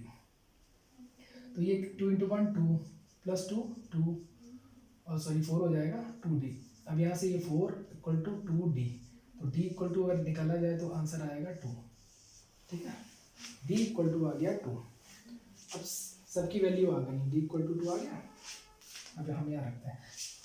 तो ये 2 इंटू 1 2 प्लस 2 2, और सॉरी 4 हो जाएगा 2D। अब यहाँ से ये 4 इक्वल टू 2D, तो D इक्वल टू अगर निकाला जाए तो आंसर आएगा 2, ठीक है। D इक्वल टू आ गया 2। अब सबकी वैल्यू आ गई, D इक्वल टू 2 आ गया। अब हम यहाँ रखते हैं,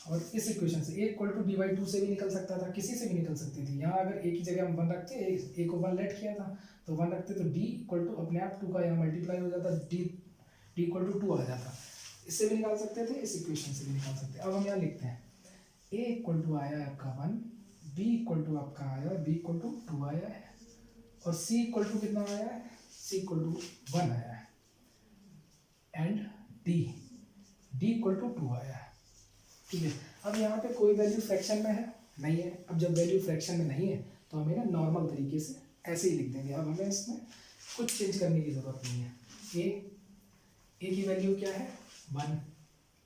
और इस इक्वेशन से A इक्वल टू D/2 से भी निकल सकता था, किसी से भी निकल सकती थी। यहाँ अगर A की जगह हम 1 रखते, A को 1 लेट किया था तो 1 रखते, तो D इक्वल टू अपने आप 2 का यहाँ मल्टीप्लाई हो जाता, D इक्वल टू 2 आ जाता। इससे भी निकाल सकते थे, इस इक्वेशन से भी निकाल सकते। अब हम यहाँ लिखते हैं A इक्वल टू आया है आपका 1, B इक्वल टू आपका आया है, B इक्वल टू 2 आया है, और C इक्वल टू कितना आया है? C इक्वल टू 1 आया है, एंड D इक्वल टू 2 आया है। ठीक है। अब यहाँ पे कोई वैल्यू फ्रैक्शन में है नहीं है। अब जब वैल्यू फ्रैक्शन में नहीं है तो हमें ना नॉर्मल तरीके से ऐसे ही लिख देंगे। अब हमें इसमें कुछ चेंज करने की ज़रूरत नहीं है। ए की वैल्यू क्या है 1,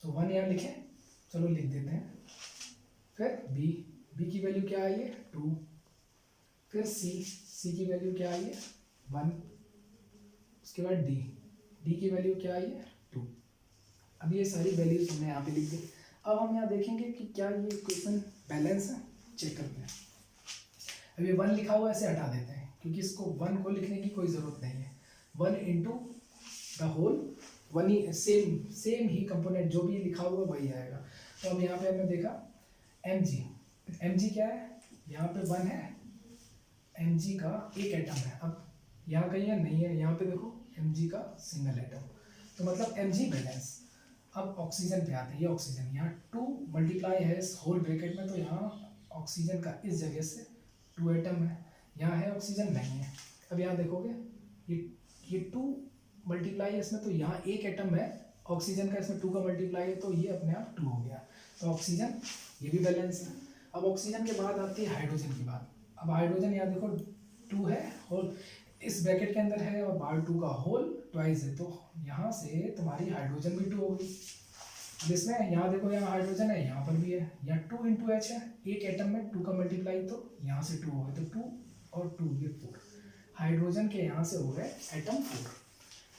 तो 1 यहाँ लिखें, चलो लिख देते हैं। फिर बी की वैल्यू क्या आई है 2। फिर सी की वैल्यू क्या आई है 1। उसके बाद डी की वैल्यू क्या आई है 2। अब ये सारी वैल्यूज हमने यहाँ पे लिख दी। अब हम यहाँ देखेंगे कि क्या ये इक्वेशन बैलेंस है, चेक करते हैं। अब ये 1 लिखा हुआ ऐसे हटा देते हैं क्योंकि इसको 1 को लिखने की कोई ज़रूरत नहीं है। 1 इंटू द होल 1 ही सेम ही कंपोनेंट जो भी लिखा हुआ वही आएगा। तो अब यहाँ पे हमने देखा एम जी क्या है, यहाँ पे 1 है, एम जी का एक एटम है। अब यहाँ कहीं है नहीं है, यहाँ पे देखो एम जी का सिंगल एटम, तो मतलब एम जी बैलेंस। अब ऑक्सीजन पे आते हैं। ये ऑक्सीजन यहाँ 2 मल्टीप्लाई है इस होल ब्रैकेट में, तो यहाँ ऑक्सीजन का इस जगह से 2 एटम है। यहाँ है ऑक्सीजन नहीं है। अब यहाँ देखोगे ये 2 मल्टीप्लाई है इसमें, तो यहाँ एक एटम है ऑक्सीजन का, इसमें 2 का मल्टीप्लाई है तो ये अपने आप 2 हो गया। तो ऑक्सीजन ये भी बैलेंस है। अब ऑक्सीजन के बाद आती है हाइड्रोजन की बात। अब हाइड्रोजन यहाँ देखो 2 है और इस ब्रैकेट के अंदर है और बाहर 2 का होल ट्वाइस है, तो यहाँ से तुम्हारी हाइड्रोजन भी 2 हो गई। अब इसमें यहाँ देखो यहाँ हाइड्रोजन है, यहाँ पर भी है, यहाँ 2 इंटू एच है, एक एटम में 2 का मल्टीप्लाई, तो यहाँ से 2 हो गए, तो 2 और 2 ये 4। हाइड्रोजन के यहाँ से हो गए एटम 4।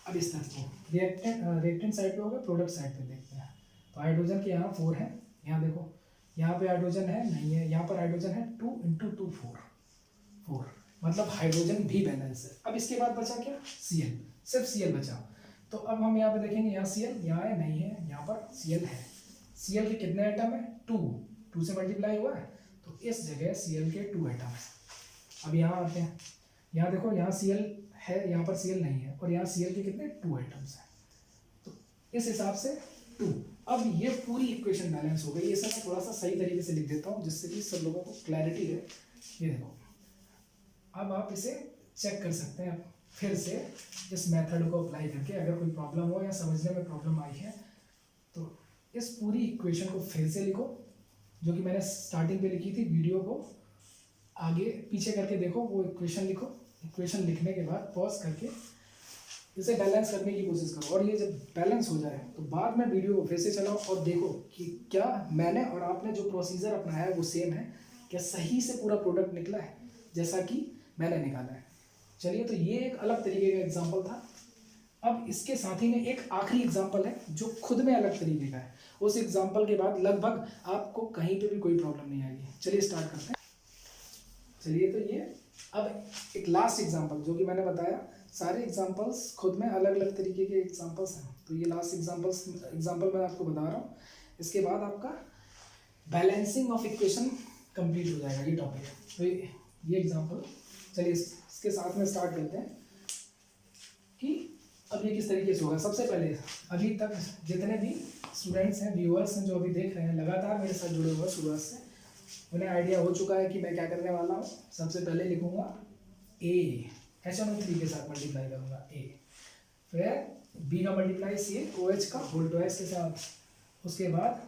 अब इस तरह को रिएक्टेंट साइड पे हो गए, प्रोडक्ट साइड पे देखते हैं। तो हाइड्रोजन के यहाँ 4 है, यहाँ देखो यहाँ पे हाइड्रोजन है नहीं है, यहाँ पर हाइड्रोजन है 2 इंटू 2 4, मतलब हाइड्रोजन भी बैलेंस है। अब इसके बाद बचा क्या Cl, सिर्फ Cl बचा। तो अब हम यहाँ पे देखेंगे यहाँ Cl यहाँ है नहीं है, यहाँ पर Cl है। Cl के कितने एटम है 2 से मल्टीप्लाई हुआ है, तो इस जगह Cl के 2 एटम है। अब यहाँ आते हैं, यहाँ देखो यहाँ Cl है, यहाँ पर Cl नहीं है, और यहाँ Cl के कितने 2 एटम्स हैं, तो इस हिसाब से 2। अब ये पूरी इक्वेशन बैलेंस हो गई। ये सब मैं थोड़ा सा सही तरीके से लिख देता हूँ जिससे कि सब लोगों को क्लैरिटी है। ये देखो, अब आप इसे चेक कर सकते हैं फिर से इस मेथड को अप्लाई करके। अगर कोई प्रॉब्लम हो या समझने में प्रॉब्लम आई है तो इस पूरी इक्वेशन को फिर से लिखो जो कि मैंने स्टार्टिंग पे लिखी थी। वीडियो को आगे पीछे करके देखो, वो इक्वेशन लिखो। इक्वेशन लिखने के बाद पॉज करके इसे बैलेंस करने की कोशिश करो, और ये जब बैलेंस हो जाए तो बाद में वीडियो को फिर से चलाओ और देखो कि क्या मैंने और आपने जो प्रोसीजर अपनाया है वो सेम है, क्या सही से पूरा प्रोडक्ट निकला है जैसा कि मैंने निकाला है। चलिए, तो ये एक अलग तरीके का एग्जाम्पल था। अब इसके साथ ही में एक आखिरी एग्जाम्पल है जो खुद में अलग तरीके का है। उस एग्जाम्पल के बाद लगभग आपको कहीं पे भी कोई प्रॉब्लम नहीं आएगी। चलिए स्टार्ट करते हैं। चलिए, तो ये अब एक लास्ट एग्जाम्पल जो कि मैंने बताया, सारे एग्जाम्पल्स खुद में अलग अलग तरीके के एग्जाम्पल्स हैं, तो ये लास्ट एग्जाम्पल मैं आपको बता रहा हूँ। इसके बाद आपका बैलेंसिंग ऑफ इक्वेशन कंप्लीट हो जाएगा ये टॉपिक। तो ये एग्जाम्पल, चलिए इसके साथ में स्टार्ट करते हैं कि अब ये किस तरीके से होगा। सबसे पहले अभी तक जितने भी स्टूडेंट्स हैं, व्यूअर्स हैं, जो अभी देख रहे हैं लगातार मेरे साथ जुड़े हुए शुरुआत से, उन्हें आइडिया हो चुका है कि मैं क्या करने वाला हूँ। सबसे पहले लिखूंगा ए, HNO3 के साथ मल्टीप्लाई करूंगा ए, फिर बी का मल्टीप्लाई COH का होल ट्वाइस के साथ, उसके बाद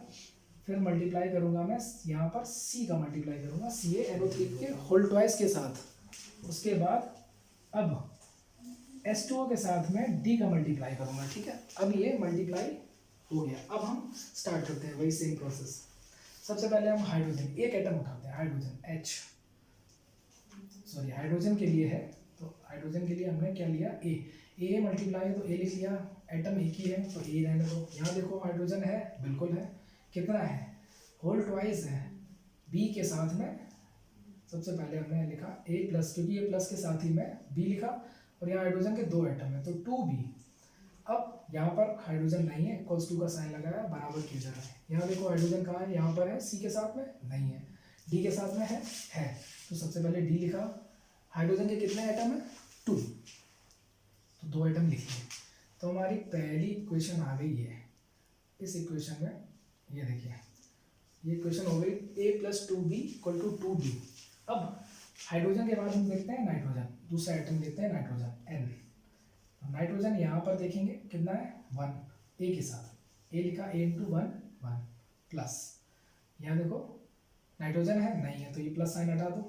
फिर मल्टीप्लाई करूंगा मैं यहाँ पर C का मल्टीप्लाई करूंगा CaNO3 के होल ट्वाइस के साथ, उसके बाद अब H2O के साथ में D का मल्टीप्लाई करूंगा। ठीक है, अब ये मल्टीप्लाई हो गया। अब हम स्टार्ट करते हैं वही सेम प्रोसेस। सबसे पहले हम हाइड्रोजन, एक एटम उठाते हैं, हाइड्रोजन हाइड्रोजन के लिए है, तो हाइड्रोजन के लिए हमने क्या लिया ए मल्टीप्लाई है तो ए लिख लिया, एटम एक ही है तो ए रहने दो। यहाँ देखो हाइड्रोजन है, बिल्कुल है, कितना है होल ट्वाइस है, बी के साथ में सबसे पहले हमने लिखा ए प्लस, क्योंकि ए प्लस के साथ ही में बी लिखा, और यहाँ हाइड्रोजन के 2 एटम है तो 2b। अब यहाँ पर हाइड्रोजन नहीं है, इक्वल्स टू का साइन लगाया, बराबर की जगह है। यहाँ देखो हाइड्रोजन कहाँ है, यहाँ पर है, सी के साथ में नहीं है, डी के साथ में है, तो सबसे पहले डी लिखा। हाइड्रोजन के कितने एटम है 2, तो 2 एटम लिख लिए। तो हमारी पहली इक्वेशन आ गई है। इस इक्वेशन में ये देखिए, ये इक्वेशन हो गई a + 2b = 2d। अब हाइड्रोजन के बाद हम देखते हैं नाइट्रोजन, दूसरा एटम देखते हैं नाइट्रोजन n। नाइट्रोजन यहाँ पर देखेंगे कितना है 1, ए के साथ, ए लिखा a × 1 1 प्लस, यहाँ देखो नाइट्रोजन है नहीं है, तो ये प्लस साइन हटा दो,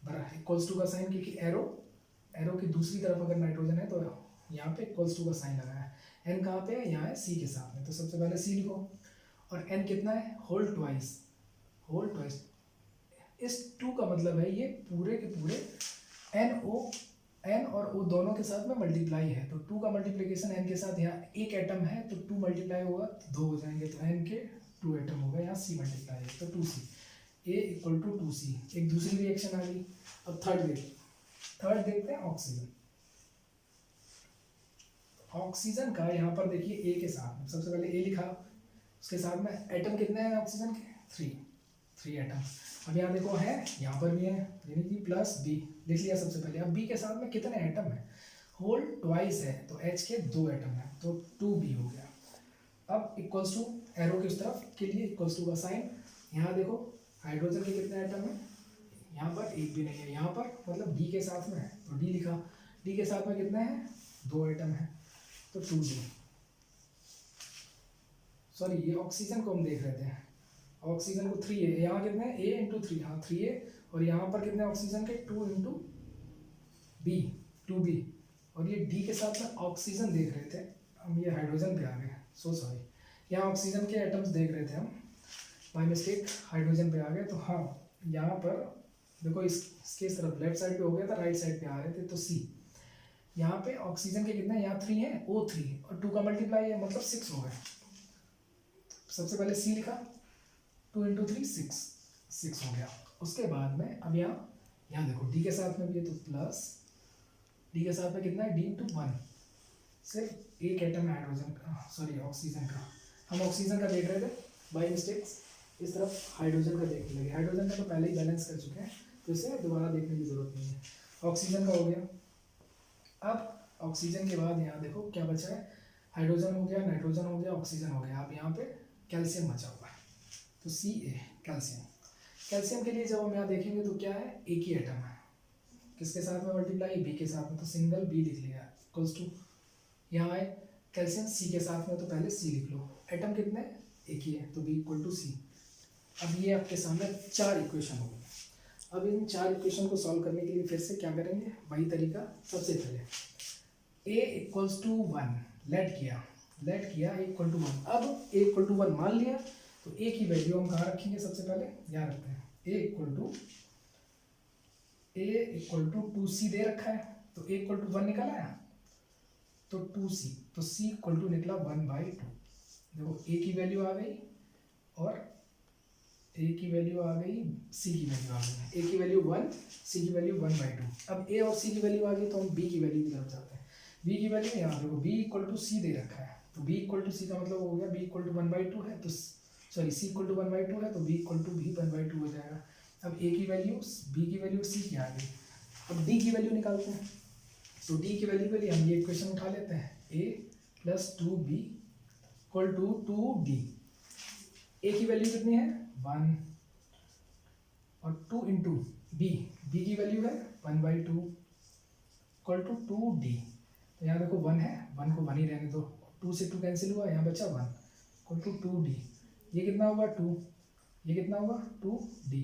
बराबर इक्वल्स टू का साइन, क्योंकि एरो की दूसरी तरफ अगर नाइट्रोजन है तो यहाँ पे इक्वल्स टू का साइन लगा है। एन कहाँ पे है, यहाँ है सी के साथ में, तो सबसे पहले सी लिखो। और एन कितना है, होल ट्वाइस। इस टू का मतलब है ये पूरे के पूरे एन और ओ दोनों के साथ में मल्टीप्लाई है, तो टू का मल्टीप्लीकेशन एन के साथ, यहाँ एक एटम है तो टू मल्टीप्लाई होगा तो दो हो जाएंगे, तो एन के टू एटम होगा, यहाँ सी मल्टीप्लाई है तो 2C, A equal to 2C। एक दूसरी रिएक्शन आ गई। अब थर्ड देखते हैं ऑक्सीजन। ऑक्सीजन का यहाँ पर देखिए ए के साथ में, सबसे पहले ए लिखा, उसके साथ में एटम कितने हैं ऑक्सीजन के, 3 एटम। अब यहाँ देखो है, यहाँ पर भी है, यानी कि प्लस बी लिख लिया सबसे पहले। अब बी के साथ में कितने एटम है, होल ट्वाइस है, तो एच के 2 एटम है, तो 2B हो गया। अब इक्वल्स टू एरो की उस तरफ के लिए इक्वल्स टू का साइन। यहाँ देखो हाइड्रोजन के कितने एटम है, यहाँ पर एक भी नहीं है, यहाँ पर मतलब डी के साथ में है तो डी लिखा, डी के साथ में कितने हैं, 2 एटम है, तो 2D। सॉरी ये ऑक्सीजन को हम देख रहे थे, ऑक्सीजन को 3A, यहाँ कितने हैं, A इंटू 3, हाँ 3A, और यहाँ पर कितने ऑक्सीजन के 2 इंटू बी, 2B। और ये D के साथ में ऑक्सीजन देख रहे थे हम, ये हाइड्रोजन पे आ गए, सो सॉरी, यहाँ ऑक्सीजन के एटम्स देख रहे थे हम, बाय मिस्टेक हाइड्रोजन पे आ गए। तो हाँ यहाँ पर देखो इसके इस तरफ लेफ्ट साइड पे हो गया था, राइट साइड पे आ रहे थे, तो C। यहाँ पे ऑक्सीजन के कितने, यहाँ 3 है, O3 और 2 का मल्टीप्लाई है मतलब 6 हो गए। सबसे पहले C लिखा, 2 इंटू 3 6 हो गया। उसके बाद में अब यहाँ देखो डी के साथ में भी है तो प्लस, डी के साथ में कितना है, डी इंटू 1, सिर्फ एक एटम है हाइड्रोजन का, सॉरी ऑक्सीजन का, हम ऑक्सीजन का देख रहे थे बाई मिस्टेक्स, इस तरफ हाइड्रोजन का देखने लगे। हाइड्रोजन का तो पहले ही बैलेंस कर चुके हैं, तो इसे दोबारा देखने की जरूरत नहीं है। ऑक्सीजन का हो गया। अब ऑक्सीजन के बाद यहाँ देखो क्या बचा है, हाइड्रोजन हो गया, नाइट्रोजन हो गया, ऑक्सीजन हो गया। अब यहाँ पे कैल्शियम बचा हुआ है, तो Ca कैल्शियम के लिए जब हम यहाँ देखेंगे तो क्या है, एक ही एटम है, किसके साथ में मल्टीप्लाई, बी के साथ में, तो सिंगल बी लिख लिया इक्वल्स टू, यहाँ आए कैल्शियम सी के साथ में तो पहले सी लिख लो, एटम कितने, एक ही है तो बी इक्वल टू सी। अब ये आपके सामने 4 इक्वेशन हो गई। अब इन 4 इक्वेशन को सॉल्व करने के लिए फिर से क्या करेंगे, वही तरीका। सबसे पहले a इक्वल्स टू 1 लेट किया a इक्वल टू 1। अब a इक्वल टू 1 मान लिया तो a की वैल्यू हम कहाँ रखेंगे, सबसे पहले यहाँ रखते हैं, a इक्वल टू 2C दे रखा है, तो a इक्वल टू 1 निकला है तो 2C, तो C इक्वल टू निकला 1/2। देखो a की वैल्यू आ गई और a की वैल्यू आ गई, c की वैल्यू आ गई, a की वैल्यू 1, c की वैल्यू 1/2। अब a और c की वैल्यू आ गई तो हम b की वैल्यू की तरफ जाते हैं। b की वैल्यू यहाँ देखो, b इक्वल टू c दे रखा है, तो b इक्वल टू c का मतलब हो गया b इक्वल टू 1/2 है, तो सॉरी c इक्वल टू 1/2 है तो b इक्वल टू भी 1/2 हो जाएगा। अब a की वैल्यू, b की वैल्यू, c की आ गई। अब d की वैल्यू निकालते हैं, तो d की वैल्यू के लिए हम ये इक्वेशन उठा लेते हैं, a plus 2b equal to 2d। a की वैल्यू कितनी है, 1, और 2 इंटू b की वैल्यू है 1/2 इक्वल टू 2d। तो यहाँ देखो 1 है, 1 को 1 ही रहने दो, 2 से 2 कैंसिल हुआ, यहाँ बचा 1 इक्वल टू 2d। ये कितना होगा 2, ये कितना होगा 2d।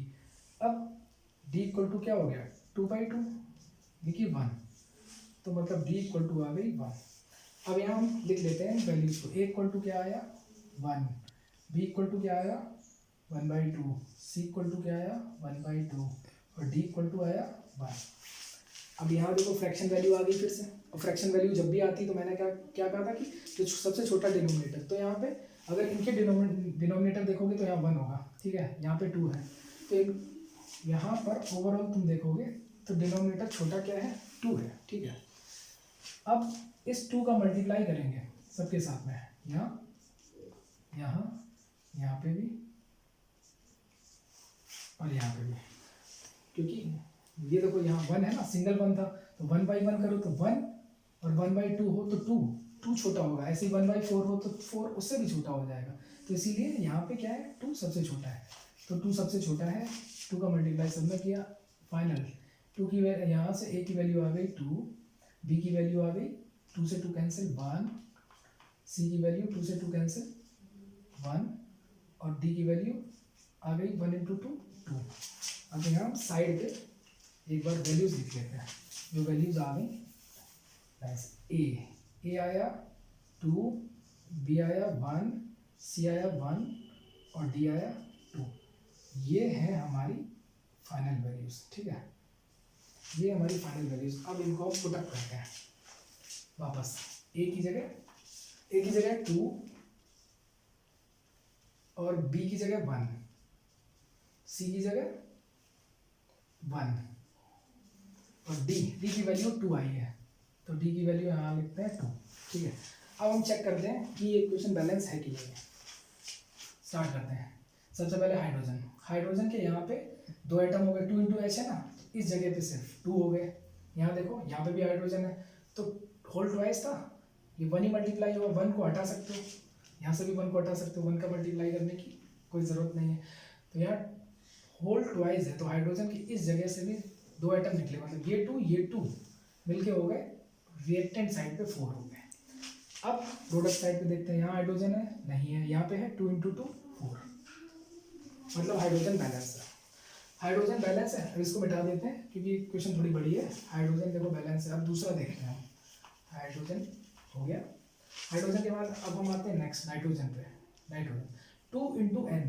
अब d इक्वल टू क्या हो गया 2/2, देखिए 1, तो मतलब d इक्वल टू आ गई 1। अब यहाँ हम लिख लेते हैं वैल्यूज को, a इक्वल टू क्या आया 1, b इक्वल टू क्या आया 1/2, c इक्वल टू क्या आया 1/2 और d इक्वल टू आया 1। अब यहाँ देखो फ्रैक्शन वैल्यू आ गई फिर से, और फ्रैक्शन वैल्यू जब भी आती तो मैंने क्या कहा था कि जो सबसे छोटा डिनोमिनेटर, तो यहाँ पे अगर इनके डिनोमिनेटर देखोगे तो यहाँ 1 होगा, ठीक है, यहाँ पे 2 है, तो यहाँ पर ओवरऑल तुम देखोगे तो डिनोमिनेटर छोटा क्या है 2 है, ठीक है। अब इस 2 का मल्टीप्लाई करेंगे सबके साथ में, यहाँ पे भी और यहाँ पे भी, क्योंकि ये देखो यहाँ 1 है ना, सिंगल 1 था, तो 1/1 करो तो 1 और 1/2 हो तो 2 छोटा होगा, ऐसे ही 1/4 हो तो 4 उससे भी छोटा हो जाएगा, तो इसीलिए यहाँ पे क्या है 2 सबसे छोटा है, तो 2 सबसे छोटा है, 2 का मल्टीप्लाई सब में किया, फाइनल 2 की यहाँ से a की वैल्यू आ गई 2, b की वैल्यू आ गई 2 से 2 कैंसिल 1, c की वैल्यू 2 से 2 कैंसिल 1 और d की वैल्यू आ गई 1 इंटू 2 2। अब यहाँ हम साइड पे एक बार वैल्यूज लिख लेते हैं, जो वैल्यूज आ गई। ए आया 2, बी आया 1, सी आया 1 और डी आया 2। ये है हमारी फाइनल वैल्यूज। ठीक है, ये हमारी फाइनल वैल्यूज। अब इनको हम पुट अप करते हैं वापस। ए की जगह 2 और बी की जगह 1, सी की जगह 1 और डी की वैल्यू 2 आई है, तो डी की वैल्यू यहाँ लिखते हैं 2। ठीक है, अब हम चेक करते हैं कि ये इक्वेशन बैलेंस है कि नहीं है। स्टार्ट करते हैं। सबसे पहले हाइड्रोजन के यहाँ पे 2 एटम हो गए, 2 इंटू एच है ना, इस जगह पे सिर्फ 2 हो गए। यहाँ देखो, यहाँ पे भी हाइड्रोजन है, तो होल ट्वाइस था, ये 1 ही मल्टीप्लाई होगा। 1 को हटा सकते हो, यहाँ से भी 1 को हटा सकते हो, 1 का मल्टीप्लाई करने की कोई ज़रूरत नहीं है। तो यहाँ होल ट्वाइस है, तो हाइड्रोजन की इस जगह से भी 2 एटम निकले, मतलब ये 2 मिलके हो गए, रिएक्टेंट साइड पे 4 हो गए। अब प्रोडक्ट साइड पे देखते हैं, यहाँ हाइड्रोजन है नहीं है, यहाँ पे है 2 इंटू 2 4, मतलब हाइड्रोजन बैलेंस है। हाइड्रोजन बैलेंस है, अब इसको मिटा देते हैं क्योंकि क्वेश्चन थोड़ी बड़ी है। हाइड्रोजन देखो बैलेंस है। अब दूसरा देखते हैं, हाइड्रोजन हो गया। हाइड्रोजन के बाद अब हम आते हैं नेक्स्ट नाइट्रोजन पे। नाइट्रोजन 2 इंटू एन,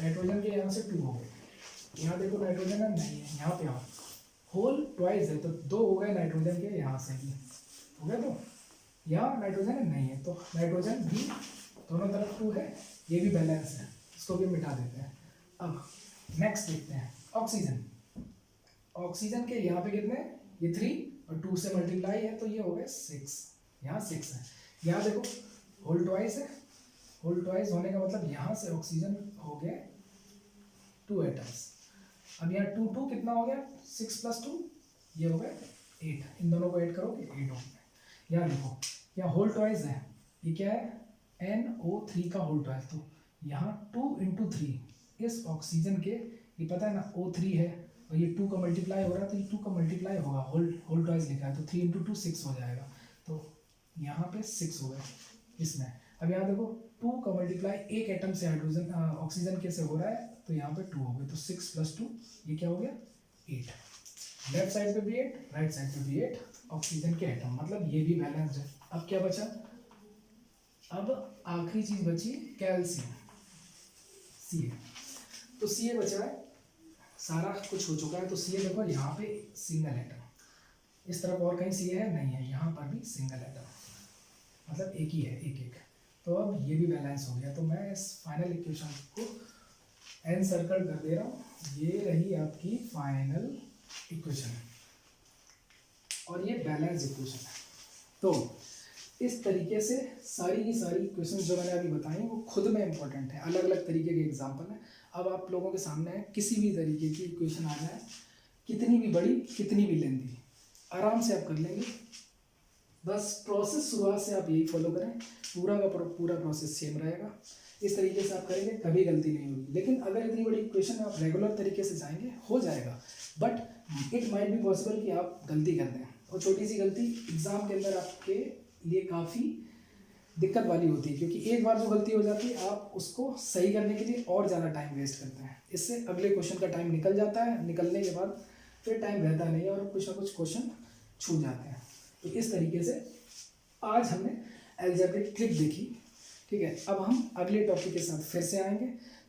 नाइट्रोजन के यहाँ से 2 हो गए। यहाँ देखो नाइट्रोजन है नहीं है, यहाँ पे आओ, होल ट्वाइस है, तो 2 हो गए नाइट्रोजन के यहाँ से भी हो गया। तो यहाँ नाइट्रोजन है नहीं है, तो नाइट्रोजन भी दोनों तरफ 2 है, ये भी बैलेंस है, इसको भी मिटा देते हैं। अब नेक्स्ट देखते हैं ऑक्सीजन। ऑक्सीजन के यहाँ पे कितने, ये 3 और 2 से मल्टीप्लाई है, तो ये हो गए 6, यहाँ 6 है। यहाँ देखो होल ट्वाइस है, होल ट्वाइस होने का मतलब यहाँ से ऑक्सीजन हो गया 2 एटम्स। अब यहाँ 2 2 कितना हो गया, 6 + 2 ये हो गया 8। इन दोनों को ऐड करोगे 8 हो गया। यहाँ देखो, यहाँ होल ट्वाइस है, ये क्या है, NO3 का होल ट्वाइस, तो यहाँ 2 इंटू 3 इस ऑक्सीजन के, ये पता है ना O3 है और ये 2 का मल्टीप्लाई हो रहा है, तो ये 2 का मल्टीप्लाई होगा, होल ट्वाइस लिखा है, तो 3 इंटू 2 6 हो जाएगा, तो यहाँ पे 6 हो गए इसमें। अब यहाँ देखो 2 का मल्टीप्लाई एक एटम से हाइड्रोजन ऑक्सीजन के से हो रहा है, तो यहाँ पे 2 हो गए, तो 6 + 2 ये क्या हो गया 8। लेफ्ट साइड पे भी 8, राइट साइड पे भी 8 ऑक्सीजन के एटम, मतलब ये भी बैलेंस्ड है। अब क्या बचा, अब आखिरी चीज बची कैल्शियम, Ca। तो Ca बचा है, सारा कुछ हो चुका है। तो Ca देखो यहाँ पे सिंगल एटम, इस तरफ और कहीं Ca है नहीं है, यहाँ पर भी सिंगल एटम, मतलब एक ही है, एक। तो अब ये भी बैलेंस हो गया। तो मैं इस फाइनल इक्वेशन को एन सर्कल कर दे रहा हूँ, ये रही आपकी फाइनल इक्वेशन और ये बैलेंस इक्वेशन है। तो इस तरीके से सारी की सारी इक्वेशन जो मैंने अभी बताई वो खुद में इंपॉर्टेंट है, अलग अलग तरीके के एग्जाम्पल है। अब आप लोगों के सामने है, किसी भी तरीके की इक्वेशन आ जाए, कितनी भी बड़ी कितनी भी लेंदी, आराम से आप कर लेंगे। बस प्रोसेस शुरुआत से आप यही फॉलो करें, पूरा का पूरा प्रोसेस सेम रहेगा। इस तरीके से आप करेंगे कभी गलती नहीं होगी। लेकिन अगर इतनी बड़ी इक्वेशन में आप रेगुलर तरीके से जाएंगे हो जाएगा, but it might be possible कि आप गलती कर दें, और छोटी सी गलती एग्ज़ाम के अंदर आपके लिए काफ़ी दिक्कत वाली होती है, क्योंकि एक बार जो गलती हो जाती है आप उसको सही करने के लिए और ज़्यादा टाइम वेस्ट करते हैं। इससे अगले क्वेश्चन का टाइम निकल जाता है, निकलने के बाद फिर टाइम रहता नहीं है और कुछ ना कुछ क्वेश्चन छूट जाते हैं। तो इस तरीके से आज हमने अलजेब्रिक ट्रिक देखी, ठीक है। अब हम अगले टॉपिक के साथ फिर से आएंगे।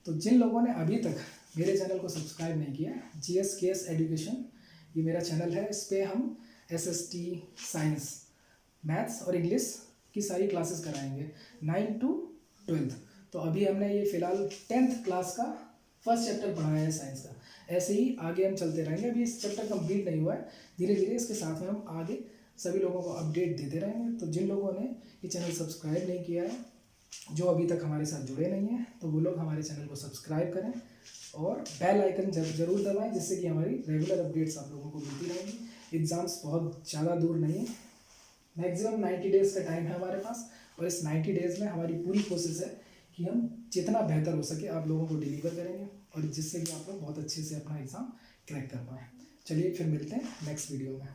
तो जिन लोगों ने अभी तक मेरे चैनल को सब्सक्राइब नहीं किया, GSKS एजुकेशन ये मेरा चैनल है, इस पर हम SST, साइंस, मैथ्स और इंग्लिश की सारी क्लासेस कराएंगे 9 to 12। तो अभी हमने ये फ़िलहाल 10th क्लास का फर्स्ट चैप्टर पढ़ाया है साइंस का, ऐसे ही आगे हम चलते रहेंगे। अभी इस चैप्टर कंप्लीट नहीं हुआ है, धीरे धीरे इसके साथ में हम आगे सभी लोगों को अपडेट देते रहेंगे। तो जिन लोगों ने ये चैनल सब्सक्राइब नहीं किया है, जो अभी तक हमारे साथ जुड़े नहीं हैं, तो वो लोग हमारे चैनल को सब्सक्राइब करें और बेल आइकन जरूर दबाएं, जिससे कि हमारी रेगुलर अपडेट्स आप लोगों को मिलती रहेंगी। एग्ज़ाम्स बहुत ज़्यादा दूर नहीं है, मैक्सिमम 90 डेज़ का टाइम है हमारे पास, और इस 90 डेज़ में हमारी पूरी कोशिश है कि हम जितना बेहतर हो सके आप लोगों को डिलीवर करेंगे, और जिससे कि आप लोग बहुत अच्छे से अपना एग्ज़ाम क्रैक कर पाएँ। चलिए फिर मिलते हैं नेक्स्ट वीडियो में।